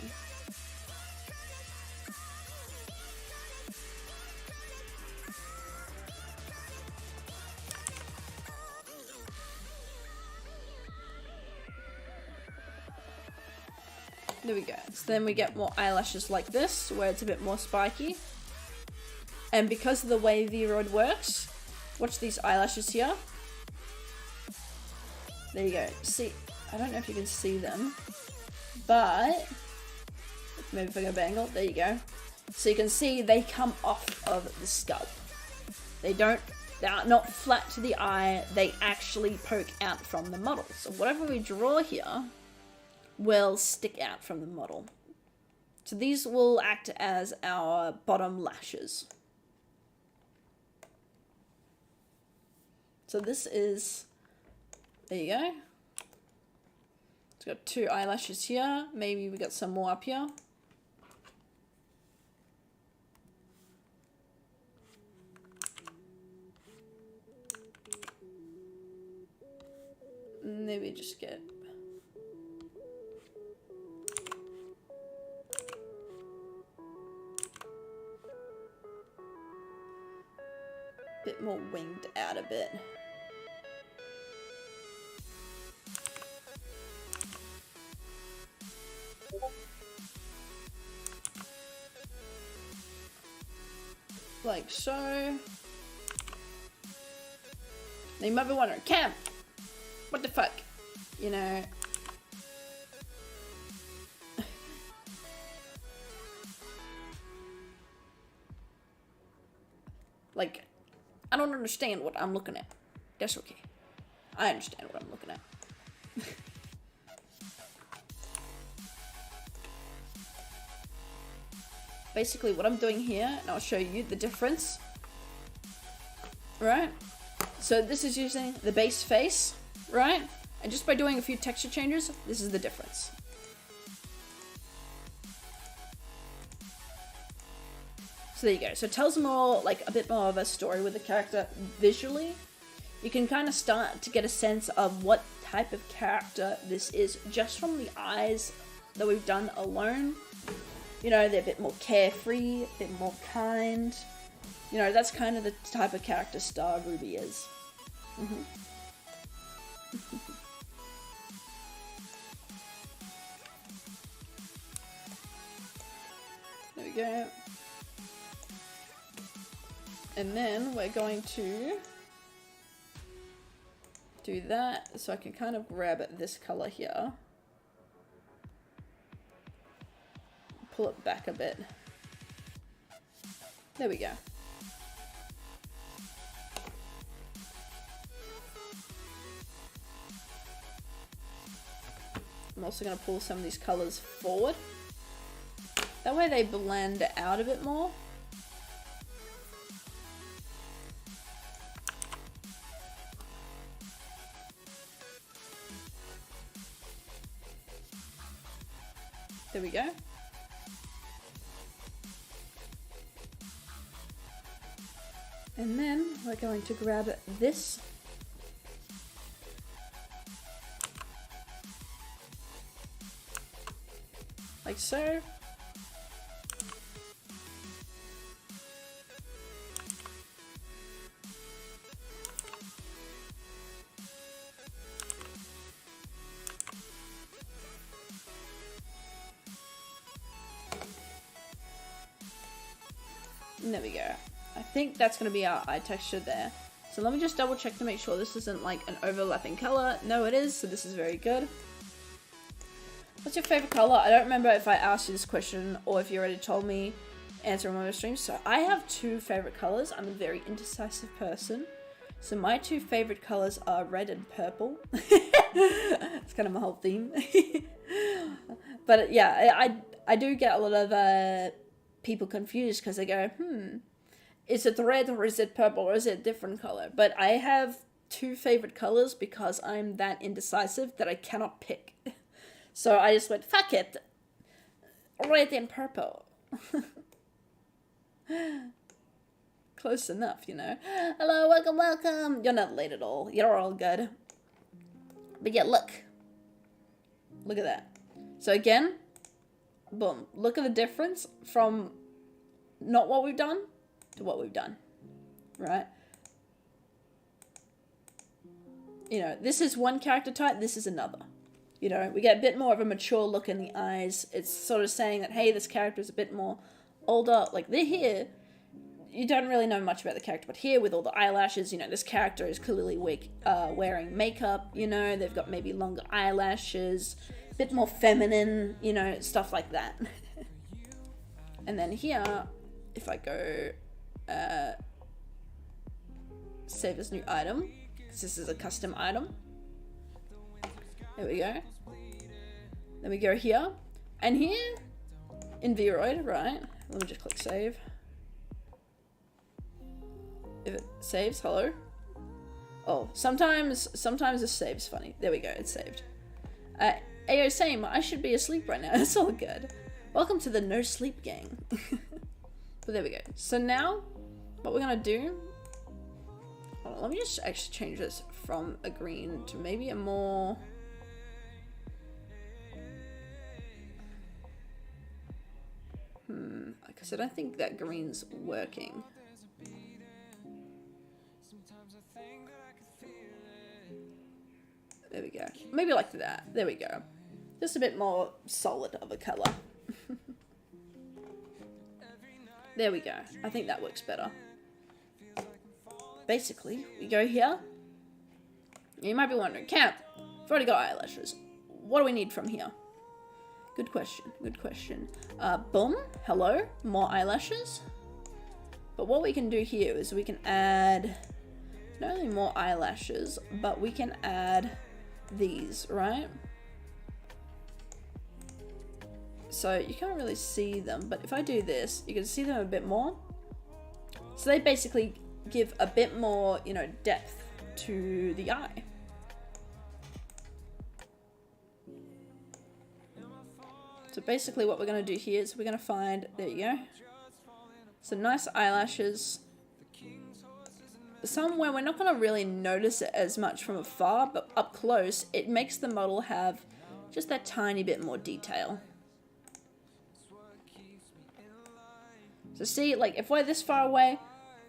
There we go. So then we get more eyelashes like this, where it's a bit more spiky. And because of the way VRoid works, watch these eyelashes here. There you go. See, I don't know if you can see them, but maybe if I go bangle, there you go. So you can see they come off of the scalp. They are not flat to the eye, they actually poke out from the model. So whatever we draw here will stick out from the model. So these will act as our bottom lashes. So this is, there you go. It's got 2 eyelashes here. Maybe we got some more up here. Maybe just get a bit more winged out a bit. Like so. Now you might be wondering, Cam, what the fuck? You know. Like, I don't understand what I'm looking at. That's okay. I understand what I'm looking at. Basically what I'm doing here, and I'll show you the difference. Right? So this is using the base face, right? And just by doing a few texture changes, this is the difference. So there you go. So it tells more, like a bit more of a story with the character visually. You can kind of start to get a sense of what type of character this is just from the eyes that we've done alone. You know, they're a bit more carefree, a bit more kind. You know, that's kind of the type of character Star Ruby is. There we go. And then we're going to do that. So I can kind of grab this color here. Pull it back a bit. There we go. I'm also going to pull some of these colors forward. That way they blend out a bit more. There we go. And then we're going to grab this. Like so. And there we go. I think that's going to be our eye texture there. So let me just double check to make sure this isn't like an overlapping color. No, it is, so this is very good. What's your favorite color? I don't remember if I asked you this question or if you already told me. Answer on my stream. So I have 2 favorite colors. I'm a very indecisive person. So my 2 favorite colors are red and purple. It's kind of my whole theme. But yeah, I do get a lot of people confused because they go, is it red or is it purple or is it a different color? But I have 2 favorite colors because I'm that indecisive that I cannot pick. So I just went, fuck it, red and purple. Close enough, you know. Hello, welcome, welcome. You're not late at all. You're all good. But yeah, look. Look at that. So again, boom. Look at the difference from not what we've done to what we've done, right? You know, this is one character type, this is another. You know, we get a bit more of a mature look in the eyes. It's sort of saying that, hey, this character is a bit more older. Like, they're here, you don't really know much about the character, but here with all the eyelashes, you know, this character is clearly wearing makeup, you know, they've got maybe longer eyelashes, a bit more feminine, you know, stuff like that. And then here, if I go save as new item, because this is a custom item. There we go. Then we go here, and here in VRoid, right? Let me just click save. If it saves, hello. Oh, sometimes it saves funny. There we go, it's saved. Ayo, same. I should be asleep right now. It's all good. Welcome to the no sleep gang. But there we go. So now, what we're gonna do? Hold on, let me just actually change this from a green to maybe a more. Because I don't think that green's working. There we go. Maybe like that. There we go. Just a bit more solid of a color. There we go. I think that works better. Basically, we go here. You might be wondering, Camp, I've already got eyelashes. What do we need from here? Good question. Good question. Boom. Hello. More eyelashes. But what we can do here is we can add not only more eyelashes, but we can add these, right? So you can't really see them, but if I do this, you can see them a bit more. So they basically give a bit more, you know, depth to the eye. So basically what we're going to do here is we're going to find, there you go, some nice eyelashes. Somewhere we're not going to really notice it as much from afar, but up close it makes the model have just that tiny bit more detail. So see, like if we're this far away,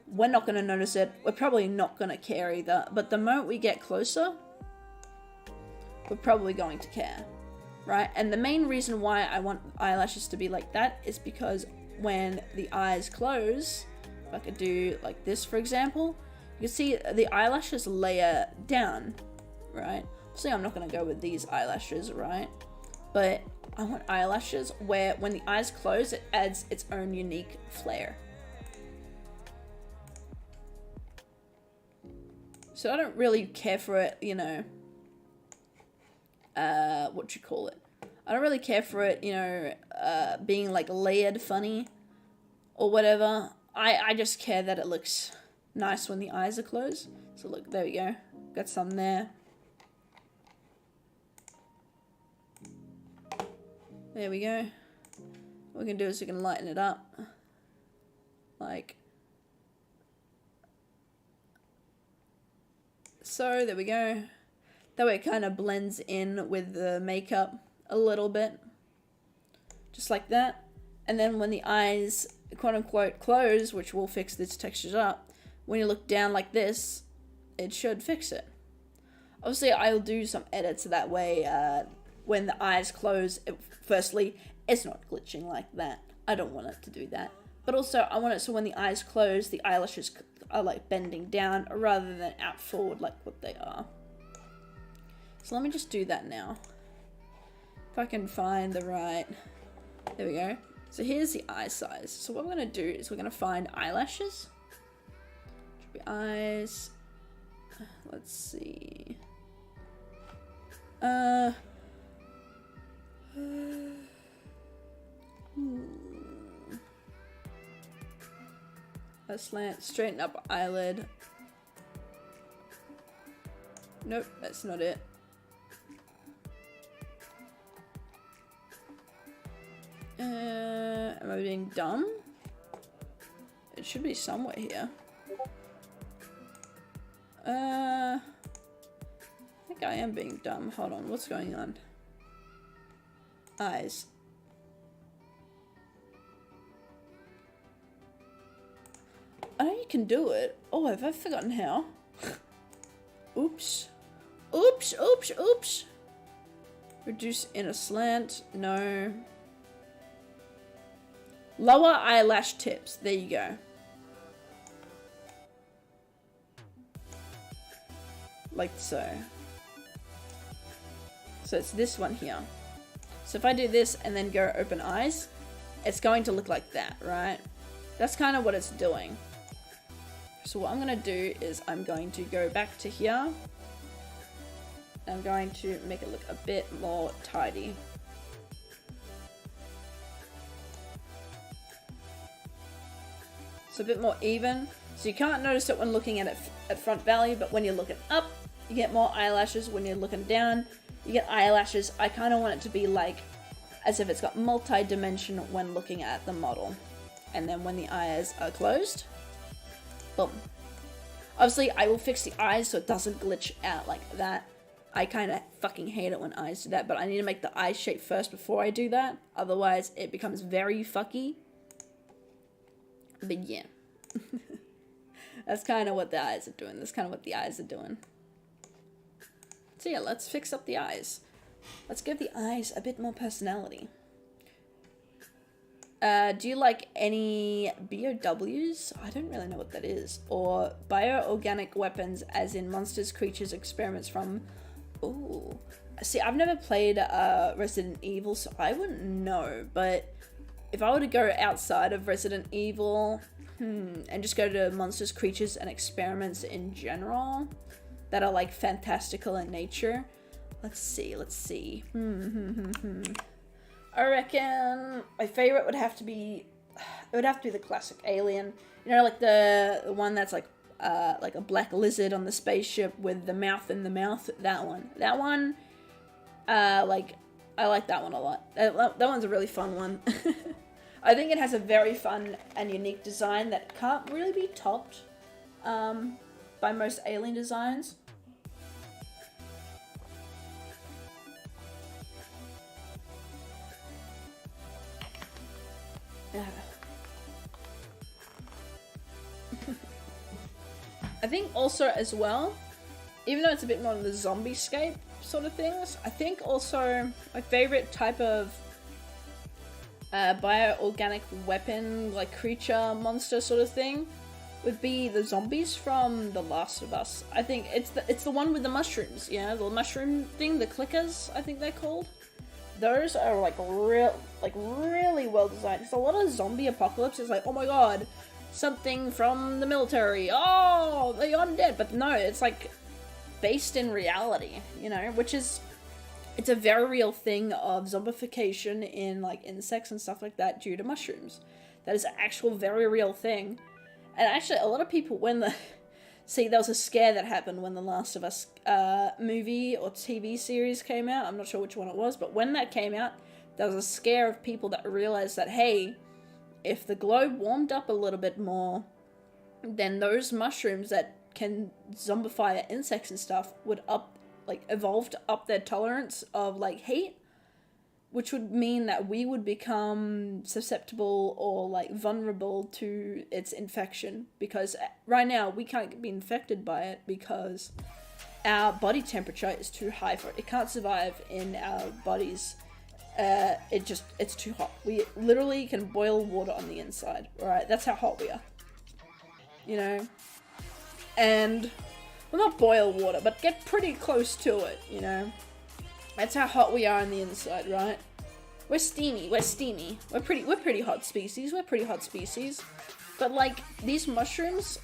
we're not going to notice it. We're probably not going to care either. But the moment we get closer, we're probably going to care, right? And the main reason why I want eyelashes to be like that is because when the eyes close, if I could do like this, for example, you can see the eyelashes layer down, right? So I'm not going to go with these eyelashes, right? But I want eyelashes where when the eyes close, it adds its own unique flair. So I don't really care for it, you know, what you call it. I don't really care for it, you know, being like layered funny or whatever. I just care that it looks nice when the eyes are closed. So look, there we go. Got some there. There we go. What we can do is we can lighten it up. Like so, there we go. That way it kind of blends in with the makeup a little bit. Just like that. And then when the eyes, quote unquote, close, which will fix this textures up, when you look down like this, it should fix it. Obviously, I'll do some edits that way. When the eyes close, firstly, it's not glitching like that. I don't want it to do that. But also, I want it so when the eyes close, the eyelashes are like bending down rather than out forward like what they are. So let me just do that now. If I can find the right... There we go. So here's the eye size. So what we're going to do is we're going to find eyelashes. Should be eyes. Let's see. A slant, straighten up eyelid. Nope, that's not it. Am I being dumb? It should be somewhere here. I think I am being dumb. Hold on, what's going on? Eyes. I know you can do it. Oh, have I forgotten how? Oops. Oops, oops, oops. Reduce inner slant. No. Lower eyelash tips. There you go. like so. So it's this one here. So if I do this and then go open eyes, it's going to look like that, right? That's kind of what it's doing. So what I'm going to do is I'm going to go back to here. I'm going to make it look a bit more tidy. It's a bit more even. So you can't notice it when looking at it at front value, but when you're looking up, you get more eyelashes. When you're looking down, you get eyelashes. I kind of want it to be like as if it's got multi-dimension when looking at the model. And then when the eyes are closed, boom. Obviously, I will fix the eyes so it doesn't glitch out like that. I kind of fucking hate it when eyes do that, but I need to make the eye shape first before I do that. Otherwise, it becomes very fucky. But yeah. That's kind of what the eyes are doing. That's kind of what the eyes are doing. So yeah, let's fix up the eyes. Let's give the eyes a bit more personality. Do you like any BOWs? I don't really know what that is. Or bioorganic weapons, as in monsters, creatures, experiments from... Ooh. See, I've never played Resident Evil, so I wouldn't know. But if I were to go outside of Resident Evil, and just go to monsters, creatures, and experiments in general that are like fantastical in nature. Let's see. I reckon my favorite would have to be, the classic Alien. You know, like the one that's like a black lizard on the spaceship with the mouth in the mouth. That one. I like that one a lot. That one's a really fun one. I think it has a very fun and unique design that can't really be topped by most Alien designs. I think also as well, even though it's a bit more on the zombie scape sort of things, I think also my favorite type of bioorganic weapon, like creature, monster sort of thing, would be the zombies from The Last of Us. I think it's the one with the mushrooms, yeah, the mushroom thing, the clickers, I think they're called. Those are like really well designed. It's a lot of zombie apocalypse. It's like, oh my god, something from the military. Oh, the undead. But no, it's like based in reality, you know, which is, it's a very real thing of zombification in like insects and stuff like that due to mushrooms. That is an actual very real thing. And actually a lot of people, see, there was a scare that happened when The Last of Us movie or TV series came out. I'm not sure which one it was, but when that came out, there was a scare of people that realized that, hey, if the globe warmed up a little bit more, then those mushrooms that can zombify insects and stuff would evolve to up their tolerance of like heat, which would mean that we would become susceptible or like vulnerable to its infection, because right now we can't be infected by it because our body temperature is too high for it. It can't survive in our bodies. It's too hot. We literally can boil water on the inside, right? That's how hot we are, you know? And, well, not boil water, but get pretty close to it, you know? That's how hot we are on the inside, right? We're steamy. We're pretty hot species. But like, these mushrooms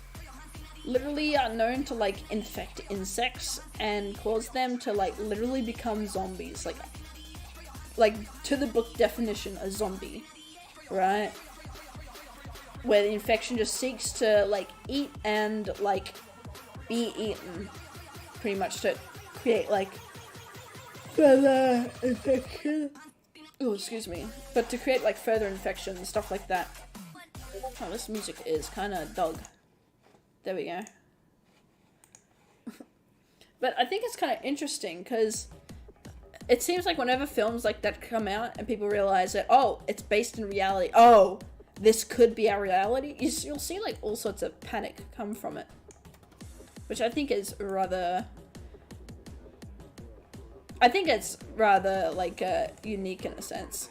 literally are known to like infect insects and cause them to like literally become zombies. Like to the book definition, a zombie, right? Where the infection just seeks to like eat and like be eaten, pretty much, to create like further infection. Oh, excuse me. But to create like further infection and stuff like that. Oh, this music is kind of dog. There we go. But I think it's kind of interesting because it seems like whenever films like that come out and people realize that, oh, it's based in reality. Oh, this could be our reality. You'll see like all sorts of panic come from it, which I think is rather. I think it's rather like unique in a sense.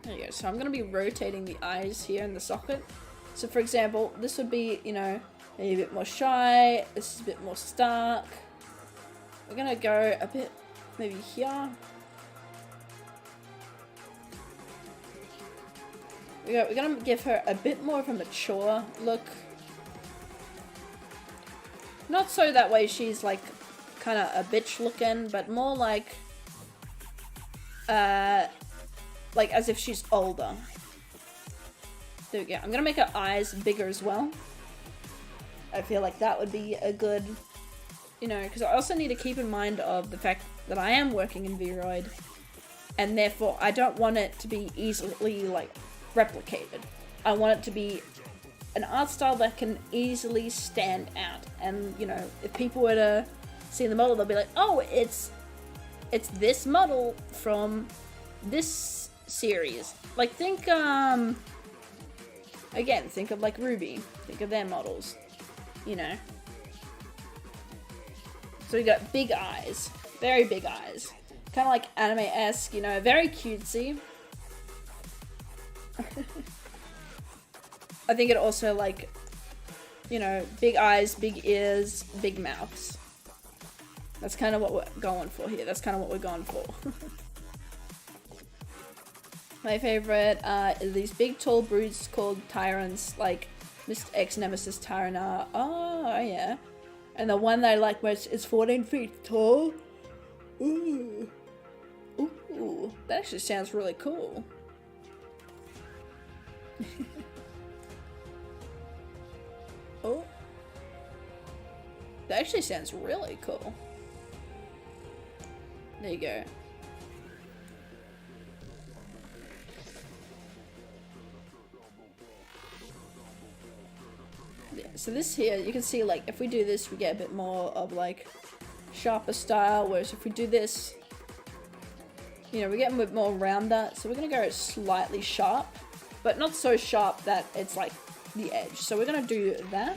There you go. So I'm gonna be rotating the eyes here in the socket. So for example, this would be, you know, maybe a bit more shy. This is a bit more stark. We're gonna go a bit, maybe here. We're gonna give her a bit more of a mature look. Not so that way she's like kind of a bitch looking, but more like as if she's older. There we go. I'm gonna make her eyes bigger as well. I feel like that would be a good, you know, because I also need to keep in mind of the fact that I am working in VRoid, and therefore I don't want it to be easily like replicated. I want it to be an art style that can easily stand out, and you know, if people were to see the model, they'll be like, oh, it's this model from this series. Like think again, think of like Ruby, think of their models, you know. So we got big eyes, very big eyes, kind of like anime-esque, you know, very cutesy. I think it also like, you know, big eyes, big ears, big mouths. That's kind of what we're going for here. That's kind of what we're going for. My favorite is these big tall brutes called tyrants, like Mr. X Nemesis Tyrana. Oh yeah. And the one that I like most is 14 feet tall. Ooh. Ooh. That actually sounds really cool. Oh. That actually sounds really cool. There you go. Yeah, so this here, you can see like if we do this, we get a bit more of like sharper style, whereas if we do this, you know, we get a bit more rounder. So we're gonna go slightly sharp, but not so sharp that it's like the edge. So we're gonna do that.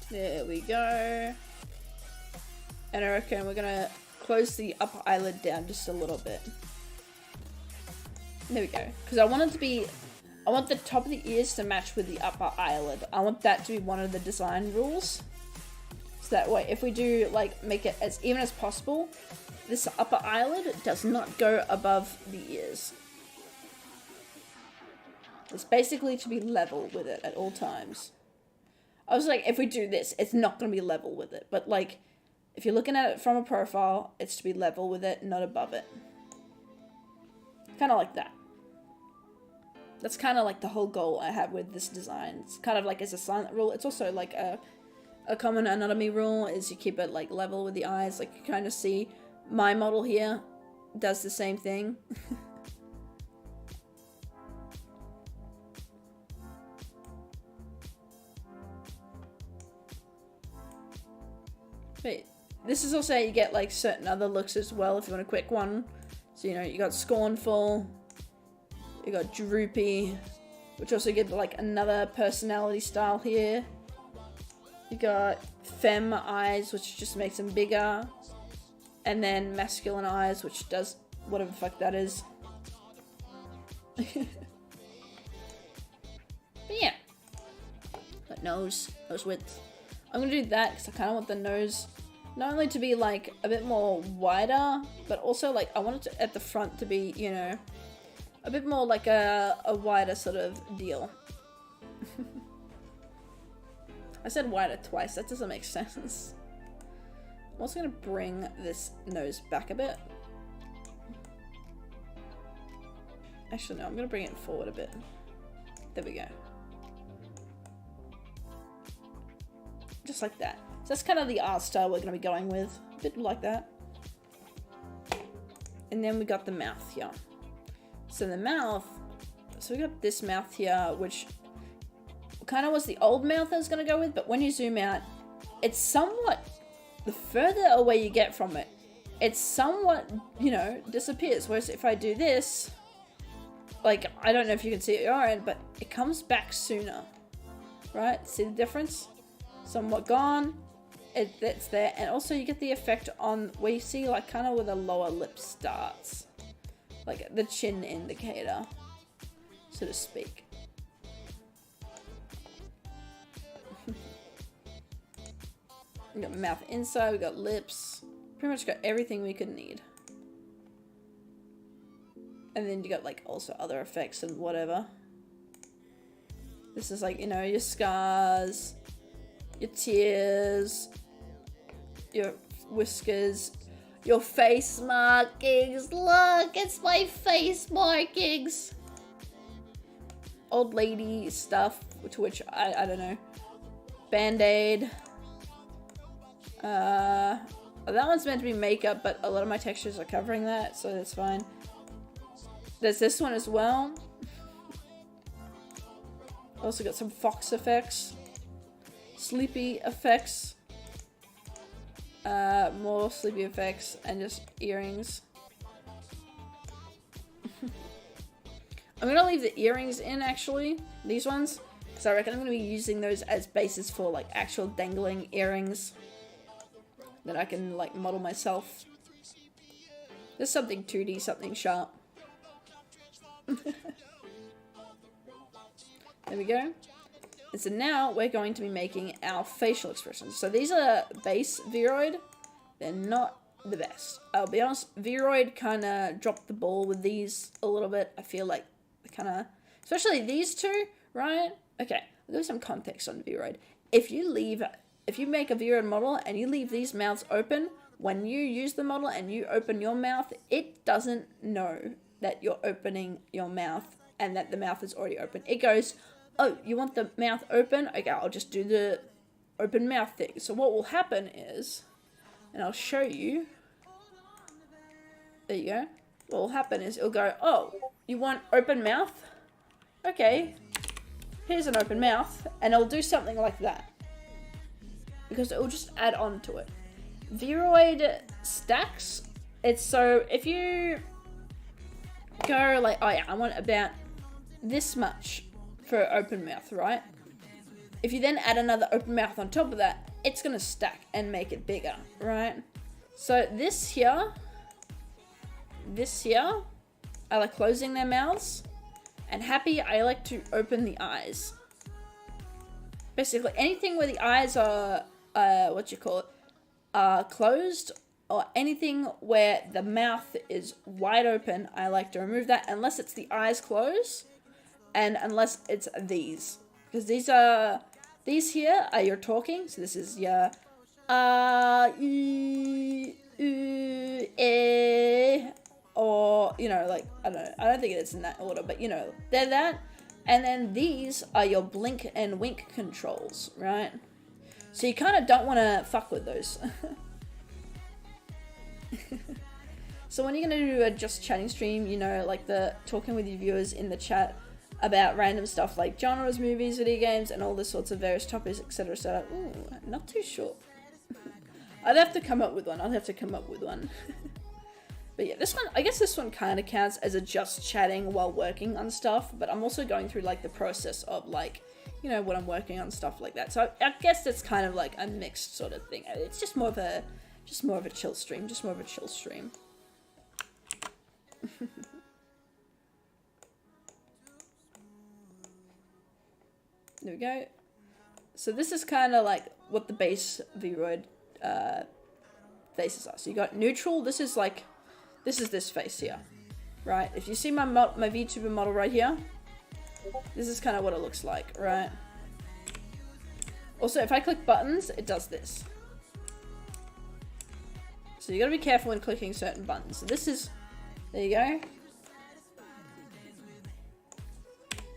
There we go. And I reckon we're gonna close the upper eyelid down just a little bit. There we go. Because I want it to be, I want the top of the ears to match with the upper eyelid. I want that to be one of the design rules. So that way, if we do like make it as even as possible, this upper eyelid does not go above the ears. It's basically to be level with it at all times. I was like, if we do this, it's not going to be level with it. But like, if you're looking at it from a profile, it's to be level with it, not above it. Kind of like that. That's kind of like the whole goal I have with this design. It's kind of like as a silent rule. It's also like a common anatomy rule is you keep it like level with the eyes. Like you kind of see my model here does the same thing. But this is also how you get like certain other looks as well if you want a quick one. So, you know, you got scornful, you got droopy, which also gives like another personality style here. You got femme eyes, which just makes them bigger. And then masculine eyes, which does whatever the fuck that is. But yeah. But nose width. I'm gonna do that because I kind of want the nose not only to be like a bit more wider, but also like I want it to, at the front to be, you know, a bit more like a wider sort of deal. I said wider twice, that doesn't make sense. I'm also gonna bring this nose back a bit. Actually no, I'm gonna bring it forward a bit. There we go. Just like that. So that's kind of the art style we're going to be going with. A bit like that. And then we got the mouth here. So the mouth, so we got this mouth here, which kind of was the old mouth I was going to go with, but when you zoom out, it's somewhat, the further away you get from it, it's somewhat, you know, disappears. Whereas if I do this, like, I don't know if you can see it at your end, but it comes back sooner. Right? See the difference? Somewhat gone, it's there, and also you get the effect on where you see like kind of where the lower lip starts. like the chin indicator, so to speak. We got mouth inside, we got lips, pretty much got everything we could need. And then you got like also other effects and whatever. This is like, you know, your scars, your tears, your whiskers, your face markings. Look, it's my face markings. Old lady stuff, to which I don't know. Band-aid. That one's meant to be makeup, but a lot of my textures are covering that, so that's fine. There's this one as well. Also got some fox effects. Sleepy effects. More sleepy effects, and just earrings. I'm gonna leave the earrings in, actually, these ones, because I reckon I'm gonna be using those as bases for like actual dangling earrings that I can like model myself. There's something 2D, something sharp. There we go. And so now we're going to be making our facial expressions. So these are base VRoid. They're not the best. I'll be honest, VRoid kind of dropped the ball with these a little bit. I feel like they kind of, especially these two, right? Okay, I'll give you some context on VRoid. If you make a VRoid model and you leave these mouths open, when you use the model and you open your mouth, it doesn't know that you're opening your mouth and that the mouth is already open. It goes, oh, you want the mouth open? Okay, I'll just do the open mouth thing. So what will happen is, and I'll show you. There you go. What will happen is it'll go, oh, you want open mouth? Okay, here's an open mouth. And it'll do something like that, because it will just add on to it. VRoid stacks. It's so if you go like, oh yeah, I want about this much for open mouth, right? If you then add another open mouth on top of that, it's gonna stack and make it bigger, right? So this here, I like closing their mouths, and happy, I like to open the eyes. Basically, anything where the eyes are, closed, or anything where the mouth is wide open, I like to remove that, unless it's the eyes closed, and unless it's these. Because these here are your talking, so this is your, or, you know, like, I don't think it's in that order, but, you know, they're that. And then these are your blink and wink controls, right? So you kind of don't want to fuck with those. So when you're going to do a just chatting stream, you know, like the talking with your viewers in the chat about random stuff like genres, movies, video games, and all this sorts of various topics, etc. So, ooh, not too sure. I'd have to come up with one. But yeah, this one, I guess this one kind of counts as a just chatting while working on stuff, but I'm also going through like the process of like, you know, when I'm working on stuff like that. So I guess it's kind of like a mixed sort of thing. It's just more of a chill stream, There we go. So this is kind of like what the base VRoid faces are. So you got neutral. This is this face here, right? If you see my VTuber model right here, this is kind of what it looks like, right? Also, if I click buttons, it does this. So you gotta be careful when clicking certain buttons. So this is, there you go.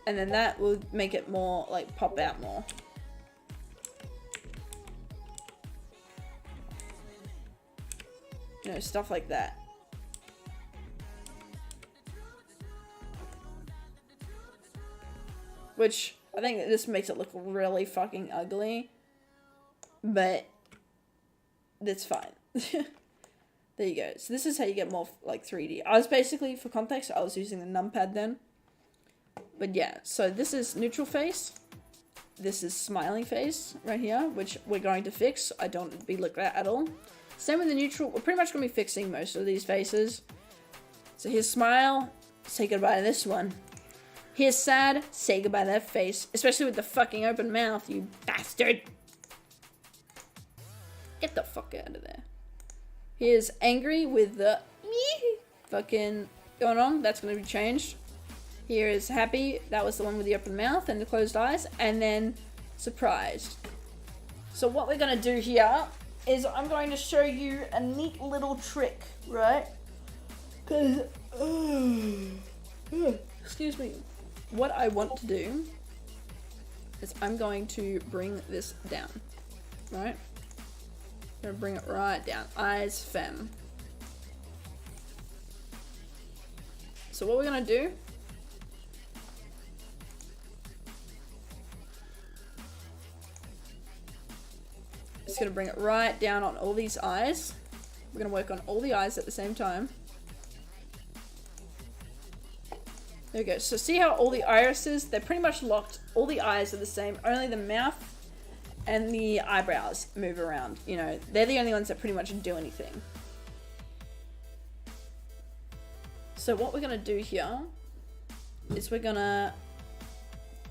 And then that will make it more, like, pop out more. You know, stuff like that. Which, I think this makes it look really fucking ugly. But, that's fine. There you go. So this is how you get more, like, 3D. I was basically, for context, I was using the numpad then. But yeah, so this is neutral face. This is smiling face right here, which we're going to fix. I don't be like that at all. Same with the neutral. We're pretty much going to be fixing most of these faces. So here's smile, say goodbye to this one. Here's sad, say goodbye to that face. Especially with the fucking open mouth, you bastard. Get the fuck out of there. Here's angry with the fucking going on. That's going to be changed. Here is happy. That was the one with the open mouth and the closed eyes. And then surprised. So what we're going to do here is I'm going to show you a neat little trick, right? Because, excuse me. What I want to do is I'm going to bring this down, right? I'm going to bring it right down. Eyes, femme. So what we're going to do is going to bring it right down on all these eyes. We're going to work on all the eyes at the same time. There we go. So see how all the irises, they're pretty much locked. All the eyes are the same. Only the mouth and the eyebrows move around. You know, they're the only ones that pretty much do anything. So what we're going to do here is we're going to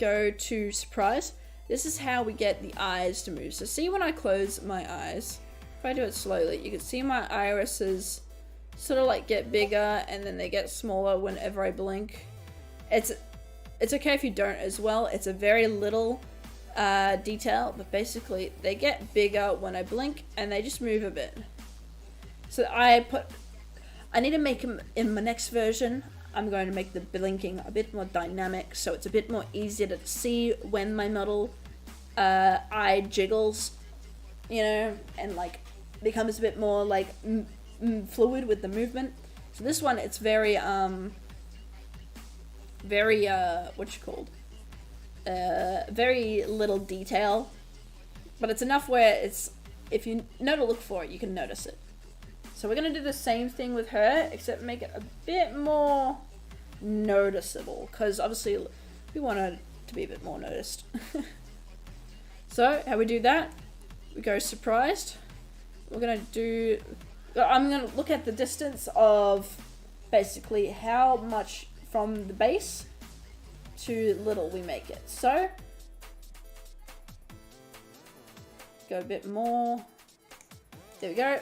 go to surprise. This is how we get the eyes to move. So see when I close my eyes, if I do it slowly, you can see my irises sort of like get bigger and then they get smaller whenever I blink. It's okay if you don't as well. It's a very little detail, but basically they get bigger when I blink and they just move a bit. So I need to make them in my next version. I'm going to make the blinking a bit more dynamic, so it's a bit more easier to see when my model eye jiggles, you know, and like becomes a bit more like fluid with the movement. So this one, it's very very little detail, but it's enough where it's, if you know to look for it, you can notice it. So we're going to do the same thing with her, except make it a bit more noticeable, because obviously we want her to be a bit more noticed. So how we do that, we go surprised. We're going to do, I'm going to look at the distance of basically how much from the base to little we make it. So go a bit more. There we go.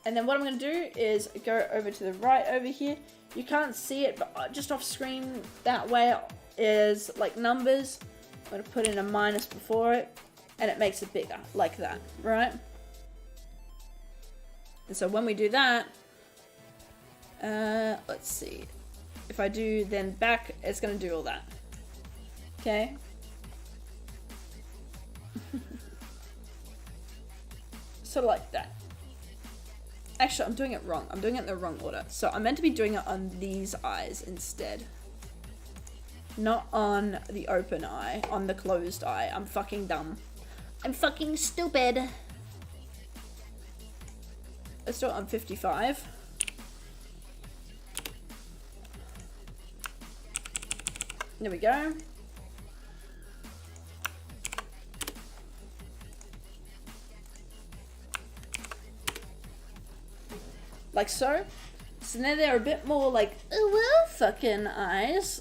And then what I'm going to do is go over to the right over here. You can't see it, but just off screen that way is like numbers. I'm going to put in a minus before it, and it makes it bigger, like that, right? And so when we do that, let's see. If I do then back, it's going to do all that. Okay? Sort of like that. Actually, I'm doing it wrong. I'm doing it in the wrong order. So I'm meant to be doing it on these eyes instead. Not on the open eye, on the closed eye. I'm fucking dumb. I'm fucking stupid. Let's do it on 55. There we go. Like so. So now they're a bit more like, oh well, fucking eyes.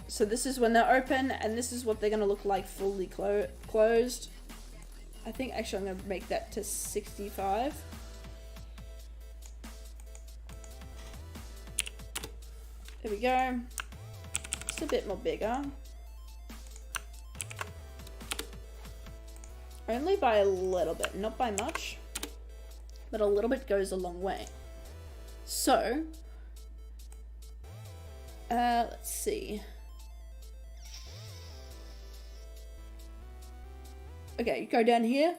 So this is when they're open, and this is what they're going to look like fully closed. I think actually I'm going to make that to 65. There we go. Just a bit more bigger. Only by a little bit, not by much. But a little bit goes a long way. So, let's see. Okay, you go down here.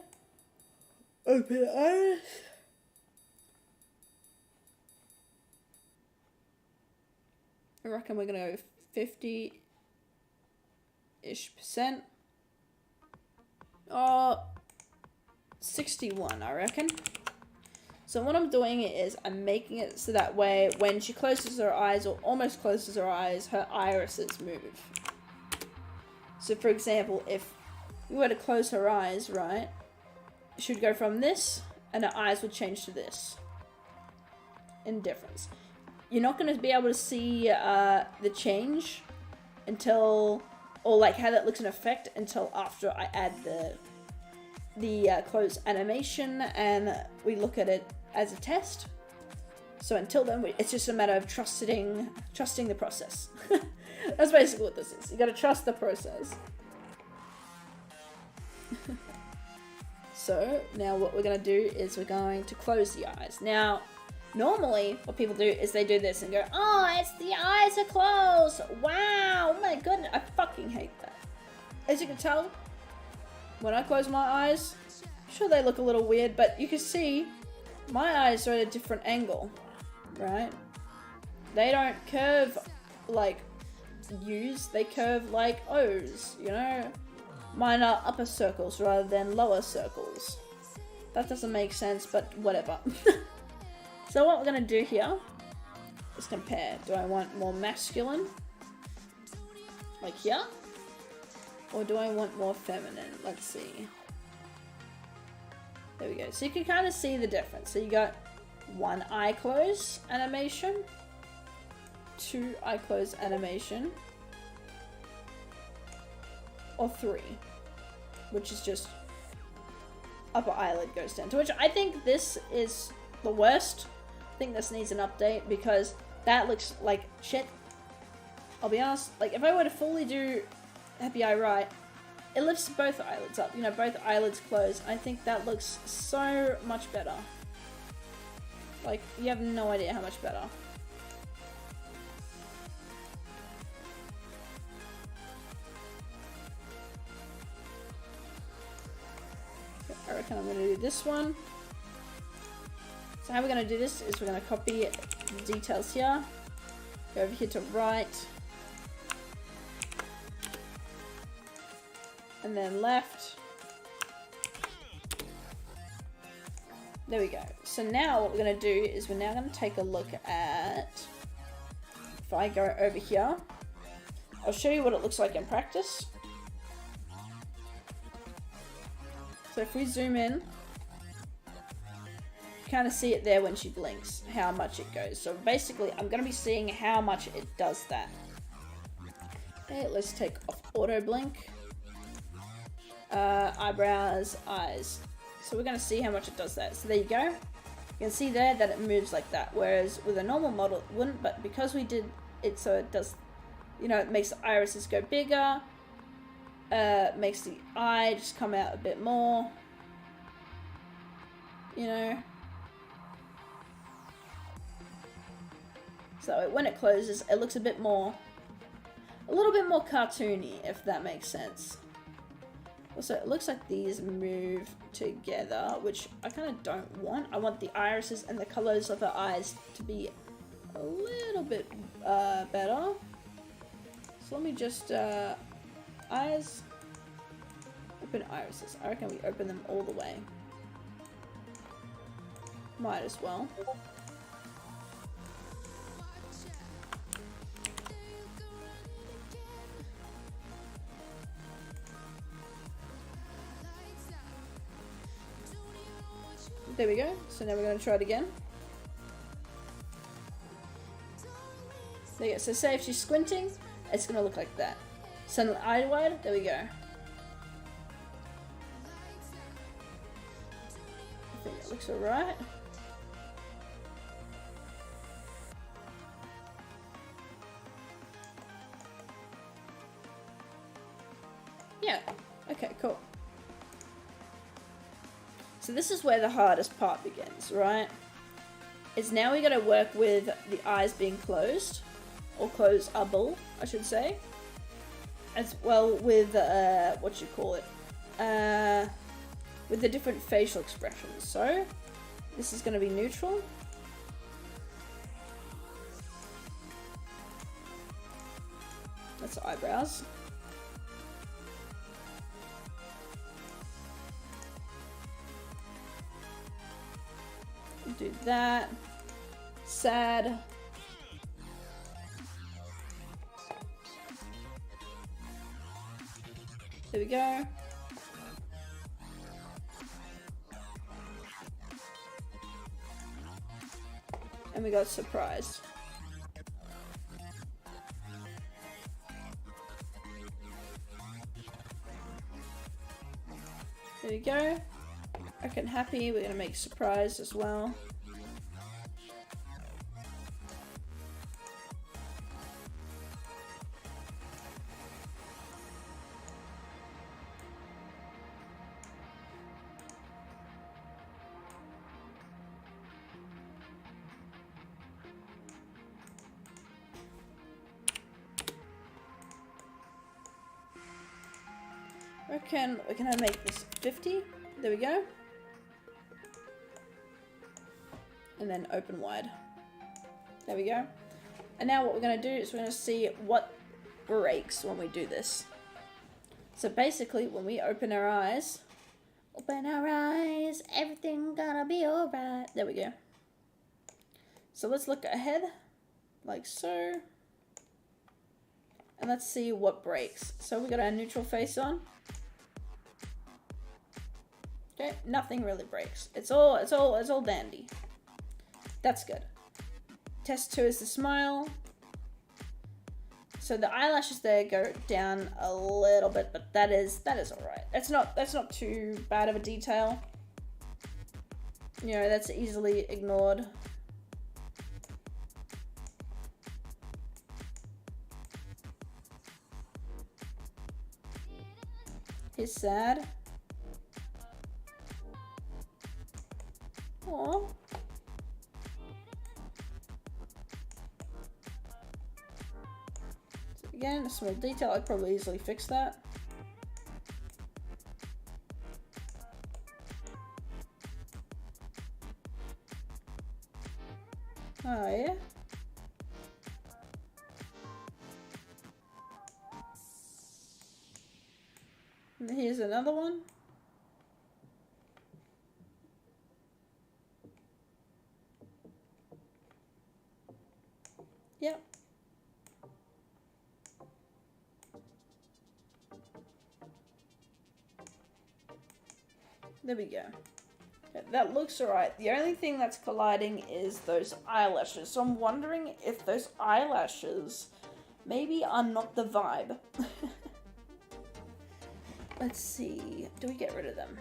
Open eyes. I reckon we're gonna go 50-ish%. Oh, 61, I reckon. So what I'm doing is I'm making it so that way when she closes her eyes or almost closes her eyes, her irises move. So for example, if we were to close her eyes, right, she would go from this and her eyes would change to this in difference. you're not going to be able to see the change until, or like how that looks in effect until after I add the close animation and we look at it as a test. So until then, it's just a matter of trusting the process. That's basically what this is. You got to trust the process. So now what we're going to do is we're going to close the eyes. Now, normally what people do is they do this and go, oh, it's the eyes are closed. Wow, oh my goodness, I fucking hate that. As you can tell, when I close my eyes, I'm sure they look a little weird, but you can see my eyes are at a different angle, right? They don't curve like U's, they curve like O's, you know? Mine are upper circles rather than lower circles. That doesn't make sense, but whatever. So what we're gonna do here is compare. Do I want more masculine, like here? Or do I want more feminine? Let's see. There we go. So you can kind of see the difference. So you got one eye close animation, two eye close animation, or three, which is just upper eyelid goes down. To which I think this is the worst. I think this needs an update because that looks like shit. I'll be honest, like if I were to fully do Happy Eye right, it lifts both eyelids up, you know, both eyelids closed. I think that looks so much better. Like, you have no idea how much better. I reckon I'm going to do this one. So how we're going to do this is we're going to copy the details here. Go over here to right. And then left. There we go. So now what we're going to do is we're now going to take a look at, if I go over here, I'll show you what it looks like in practice. So if we zoom in, you kind of see it there when she blinks, how much it goes. So basically, I'm going to be seeing how much it does that. Okay, let's take off auto blink. Eyebrows, eyes. So we're going to see how much it does that. So there you go. You can see there that it moves like that. Whereas with a normal model, it wouldn't. But because we did it so it does, you know, it makes the irises go bigger. Makes the eye just come out a bit more. You know. So when it closes, it looks a little bit more cartoony, if that makes sense. Also, it looks like these move together, which I kind of don't want. I want the irises and the colors of her eyes to be a little bit better. So let me just, eyes, open irises. I reckon we open them all the way. Might as well. There we go. So now we're going to try it again. There you go. So say if she's squinting, it's going to look like that. So eye wide, there we go. I think it looks alright. Yeah. Okay, cool. So this is where the hardest part begins, right? Is now we got to work with the eyes being closed, or closable, I should say, as well with what you call it, with the different facial expressions. So this is going to be neutral. That's eyebrows. Do that. Sad. There we go. And we got surprised. There we go. Okay, happy. We're gonna make surprised as well. We're gonna make this 50. There we go. And then open wide. There we go. And now what we're gonna do is we're gonna see what breaks when we do this. So basically when we open our eyes, everything gonna be alright. There we go. So let's look ahead, like so. And let's see what breaks. So we got our neutral face on. Okay, nothing really breaks. It's all dandy. That's good. Test 2 is the smile. So the eyelashes there go down a little bit, but that is alright. That's not too bad of a detail. You know, that's easily ignored. He's sad. Aww. So again, a small detail. I'd probably easily fix that. Oh yeah. And here's another one. Yep. There we go. Okay, that looks alright. The only thing that's colliding is those eyelashes. So I'm wondering if those eyelashes maybe are not the vibe. Let's see. Do we get rid of them?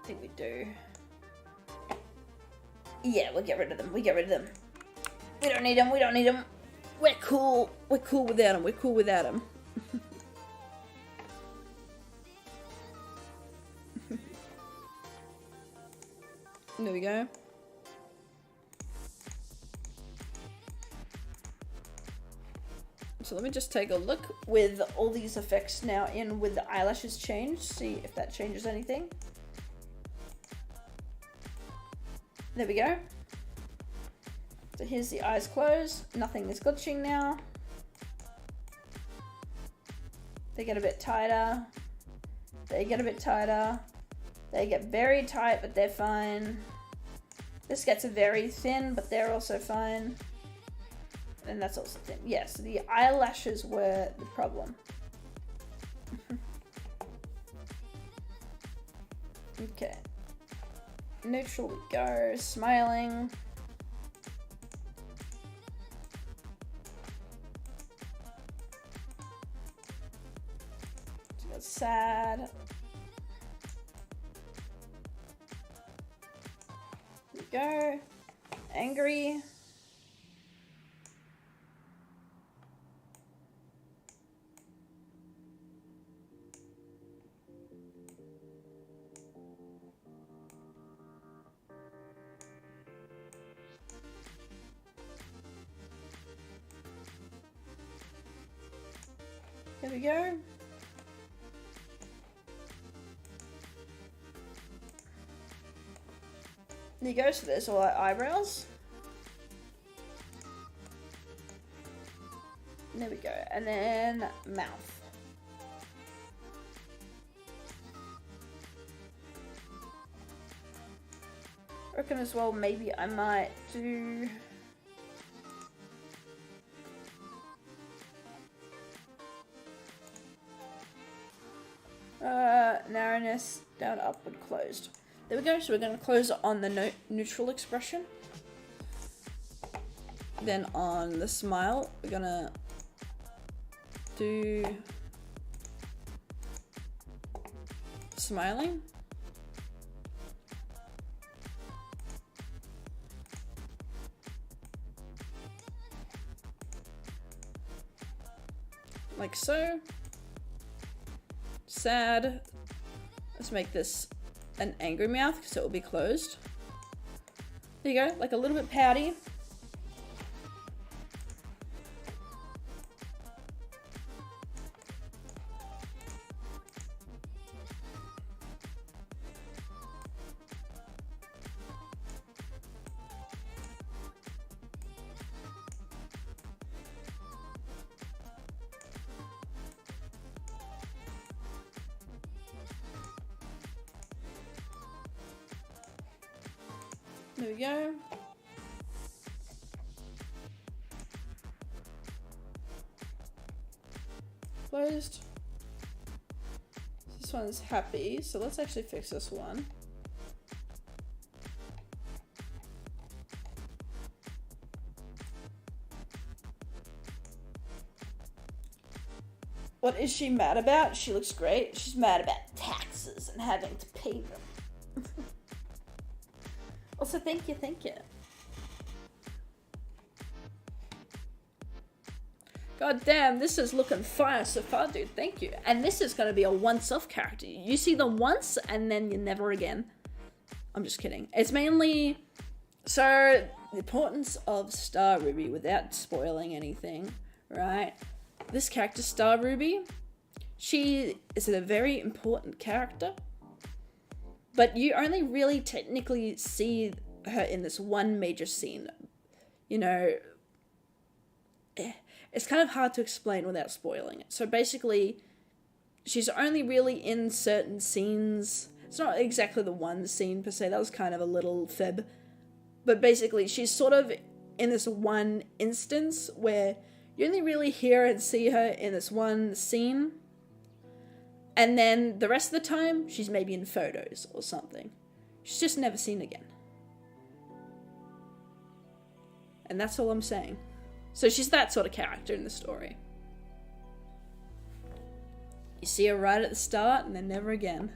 I think we do. Yeah, we'll get rid of them. We get rid of them. We don't need them. We don't need them. We're cool. We're cool without them. We're cool without them. There we go. So let me just take a look with all these effects now in with the eyelashes changed. See if that changes anything. There we go. So here's the eyes closed. Nothing is glitching now. They get a bit tighter. They get a bit tighter. They get very tight, but they're fine. This gets very thin, but they're also fine. And that's also thin. Yes, the eyelashes were the problem. Okay. Neutral we go. Smiling. So that's sad. Here we go. Angry. There we go. There you go, so there's all our eyebrows. There we go, and then mouth. I reckon as well, maybe I might do... narrowness down, upward, closed. There we go. So we're going to close on the neutral expression. Then on the smile, we're going to do smiling. Like so. Sad. Let's make this an angry mouth because it will be closed. There you go, like a little bit pouty. There we go. Closed. This one's happy, so let's actually fix this one. What is she mad about? She looks great. She's mad about taxes and having to pay them. Also, thank you, thank you. God damn, this is looking fire so far, dude. Thank you. And this is going to be a once-off character. You see them once, and then you never again. I'm just kidding. It's mainly... So, the importance of Star Ruby, without spoiling anything, right? This character, Star Ruby, she is a very important character. But you only really technically see her in this one major scene. You know, it's kind of hard to explain without spoiling it. So basically, she's only really in certain scenes. It's not exactly the one scene per se, that was kind of a little fib. But basically, she's sort of in this one instance where you only really hear and see her in this one scene. And then the rest of the time, she's maybe in photos or something. She's just never seen again. And that's all I'm saying. So she's that sort of character in the story. You see her right at the start and then never again.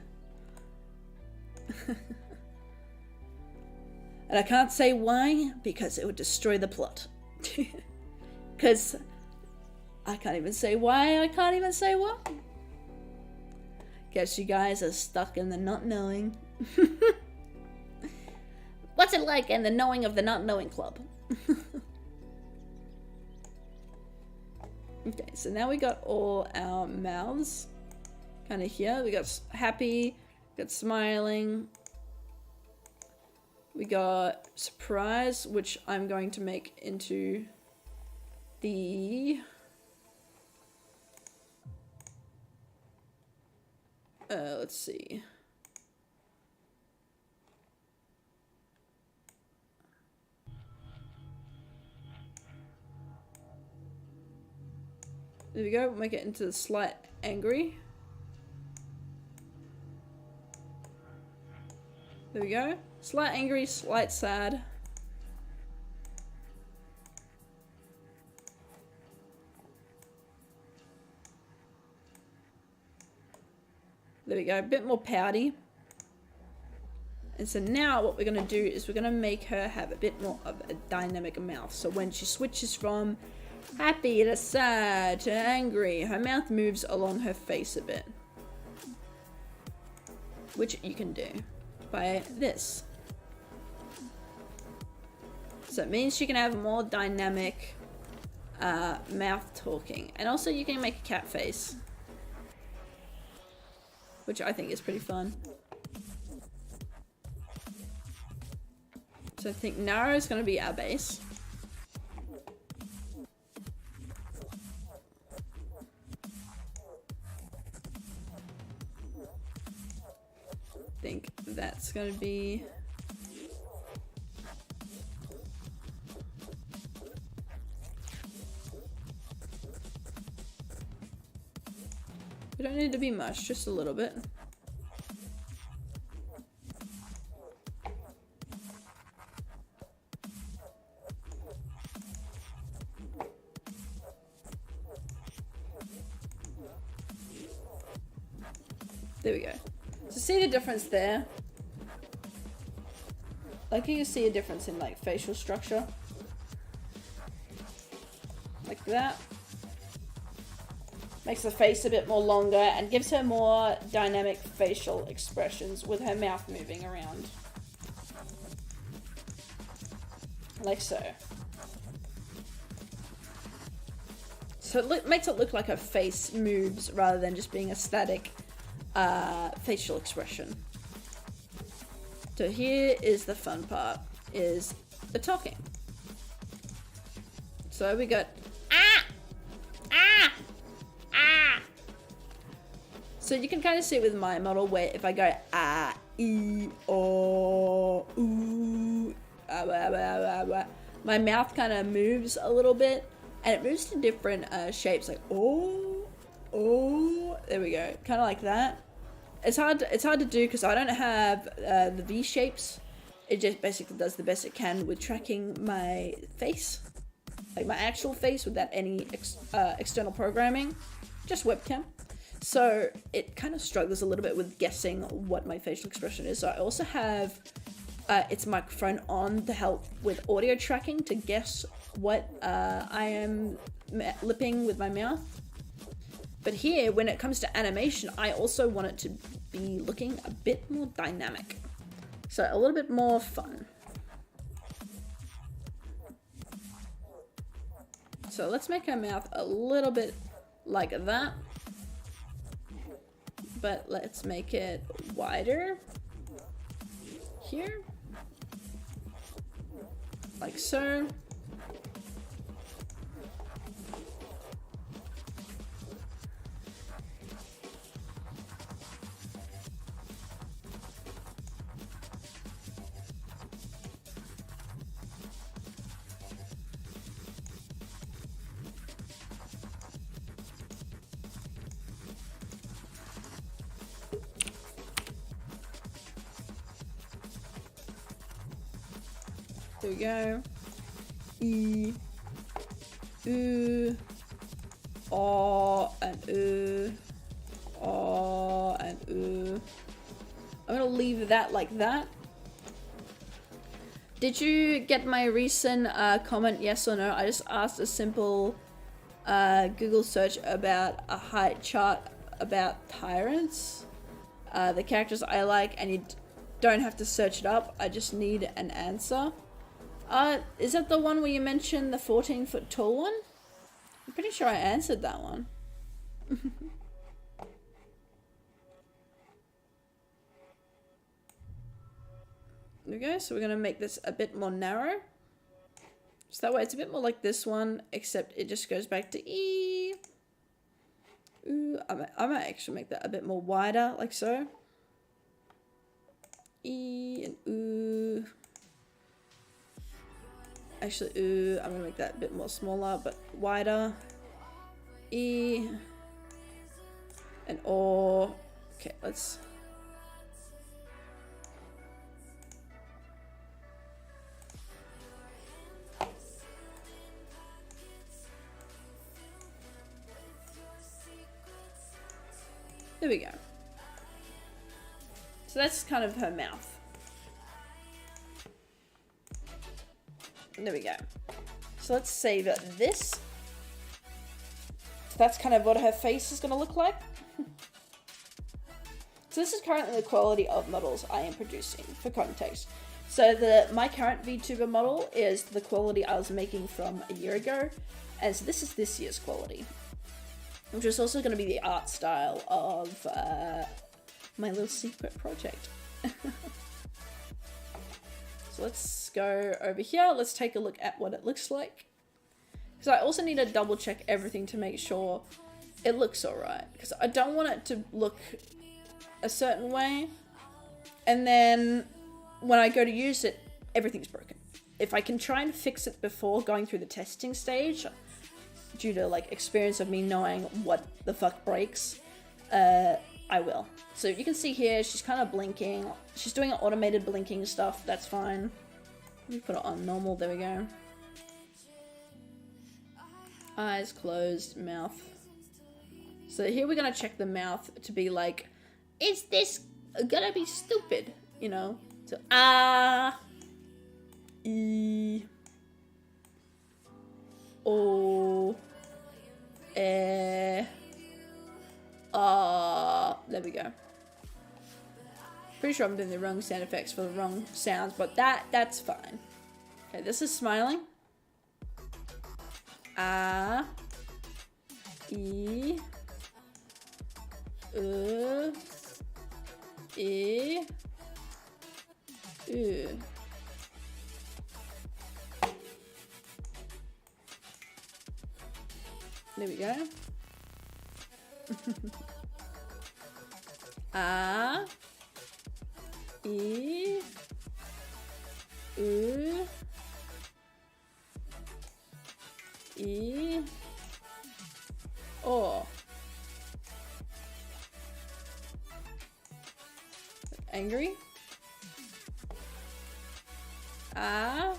And I can't say why, because it would destroy the plot. Because I can't even say why, I can't even say what. Guess you guys are stuck in the not knowing. What's it like in the knowing of the not knowing club? Okay, so now we got all our mouths kind of here. We got happy, we got smiling, we got surprise, which I'm going to make into the let's see. There we go, we'll make it into the slight angry. There we go. Slight angry, slight sad. There we go, a bit more pouty. And so now what we're going to do is we're going to make her have a bit more of a dynamic mouth. So when she switches from happy to sad to angry, her mouth moves along her face a bit. Which you can do by this. So it means she can have more dynamic mouth talking. And also you can make a cat face, which I think is pretty fun. So I think narrow is going to be our base. I think that's going to be... We don't need to be much, just a little bit. There we go. So see the difference there? Like you can see a difference in like facial structure. Like that. Makes the face a bit more longer and gives her more dynamic facial expressions with her mouth moving around. Like so. So it makes it look like her face moves rather than just being a static facial expression. So here is the fun part, is the talking. So we got So you can kind of see it with my model where if I go e, o, oo, my mouth kind of moves a little bit, and it moves to different shapes, like oh, there we go, kind of like that. It's hard to do because I don't have the V shapes. It just basically does the best it can with tracking my face, like my actual face, without any external programming, just webcam. So it kind of struggles a little bit with guessing what my facial expression is. So I also have its microphone on to help with audio tracking to guess what I am lipping with my mouth. But here, when it comes to animation, I also want it to be looking a bit more dynamic. So a little bit more fun. So let's make our mouth a little bit like that. But let's make it wider here, like so. There we go. E, oo, and oo, and oo. I'm gonna leave that like that. Did you get my recent comment, yes or no? I just asked a simple Google search about a height chart about tyrants, the characters I like, and you don't have to search it up. I just need an answer. Is that the one where you mentioned the 14-foot tall one? I'm pretty sure I answered that one. There we go. So we're going to make this a bit more narrow. So that way it's a bit more like this one, except it just goes back to E. Ooh, I might actually make that a bit more wider, like so. E and ooh. Actually, ooh, I'm gonna make that a bit more smaller, but wider. E and O. Okay, let's. There we go. So that's kind of her mouth. There we go. So let's save this. So that's kind of what her face is going to look like. So this is currently the quality of models I am producing for context. So my current VTuber model is the quality I was making from a year ago. And so this is this year's quality, which is also going to be the art style of my little secret project. So let's go over here. Let's take a look at what it looks like. Because I also need to double check everything to make sure it looks alright. Because I don't want it to look a certain way, and then when I go to use it, everything's broken. If I can try and fix it before going through the testing stage, due to like experience of me knowing what the fuck breaks, I will. So you can see here, she's kind of blinking. She's doing automated blinking stuff. That's fine. Let me put it on normal. There we go. Eyes closed, mouth. So here we're going to check the mouth to be like is this gonna be stupid? You know? So, E, O, E, there we go. Pretty sure I'm doing the wrong sound effects for the wrong sounds, but that's fine. Okay, this is smiling. E, E, U. There we go. E, U, E, O. Angry. There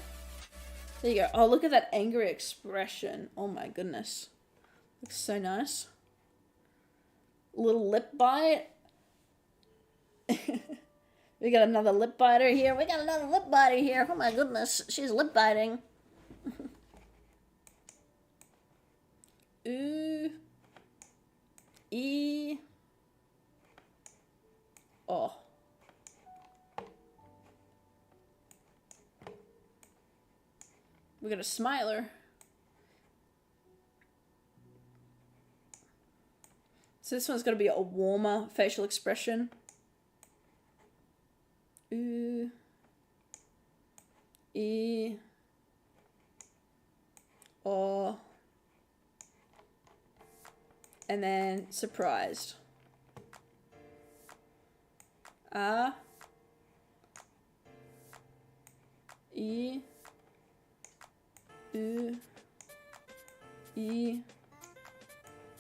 you go. Oh, look at that angry expression. Oh my goodness. Looks so nice. Little lip bite. We got another lip biter here. We got another lip biter here. Oh my goodness. She's lip biting. U, E, O. We got a smiler. So this one's got to be a warmer facial expression. U, E, O, and then surprised. E, U, E,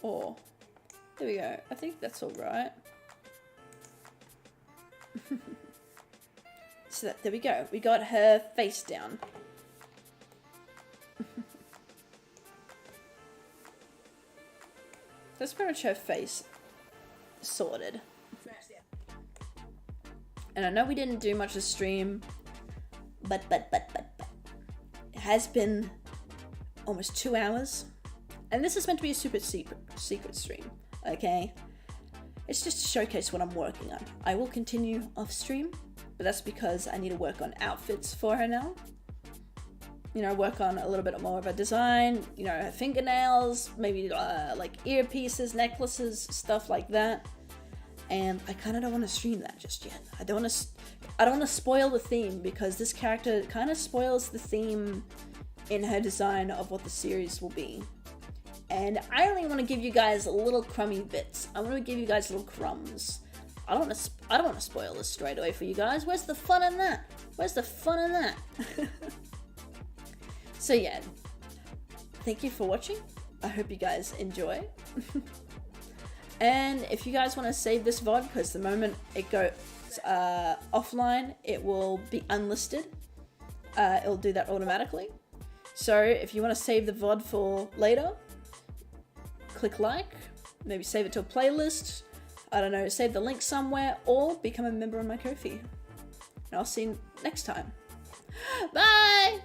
O. There we go. I think that's all right. So there we go. We got her face down. That's pretty much her face sorted. And I know we didn't do much of stream, but it has been almost 2 hours, and this is meant to be a super secret stream. Okay, it's just to showcase what I'm working on. I will continue off stream, but that's because I need to work on outfits for her now. You know, work on a little bit more of a design, you know, her fingernails, maybe like earpieces, necklaces, stuff like that. And I kind of don't want to stream that just yet. I don't want to spoil the theme, because this character kind of spoils the theme in her design of what the series will be. And I only want to give you guys little crummy bits. I want to give you guys little crumbs. I don't want to spoil this straight away for you guys. Where's the fun in that? Where's the fun in that? So yeah, thank you for watching. I hope you guys enjoy. And if you guys want to save this VOD, because the moment it goes offline, it will be unlisted. It'll do that automatically. So if you want to save the VOD for later, click like, maybe save it to a playlist, I don't know, save the link somewhere, or become a member on my Ko-fi. And I'll see you next time. Bye!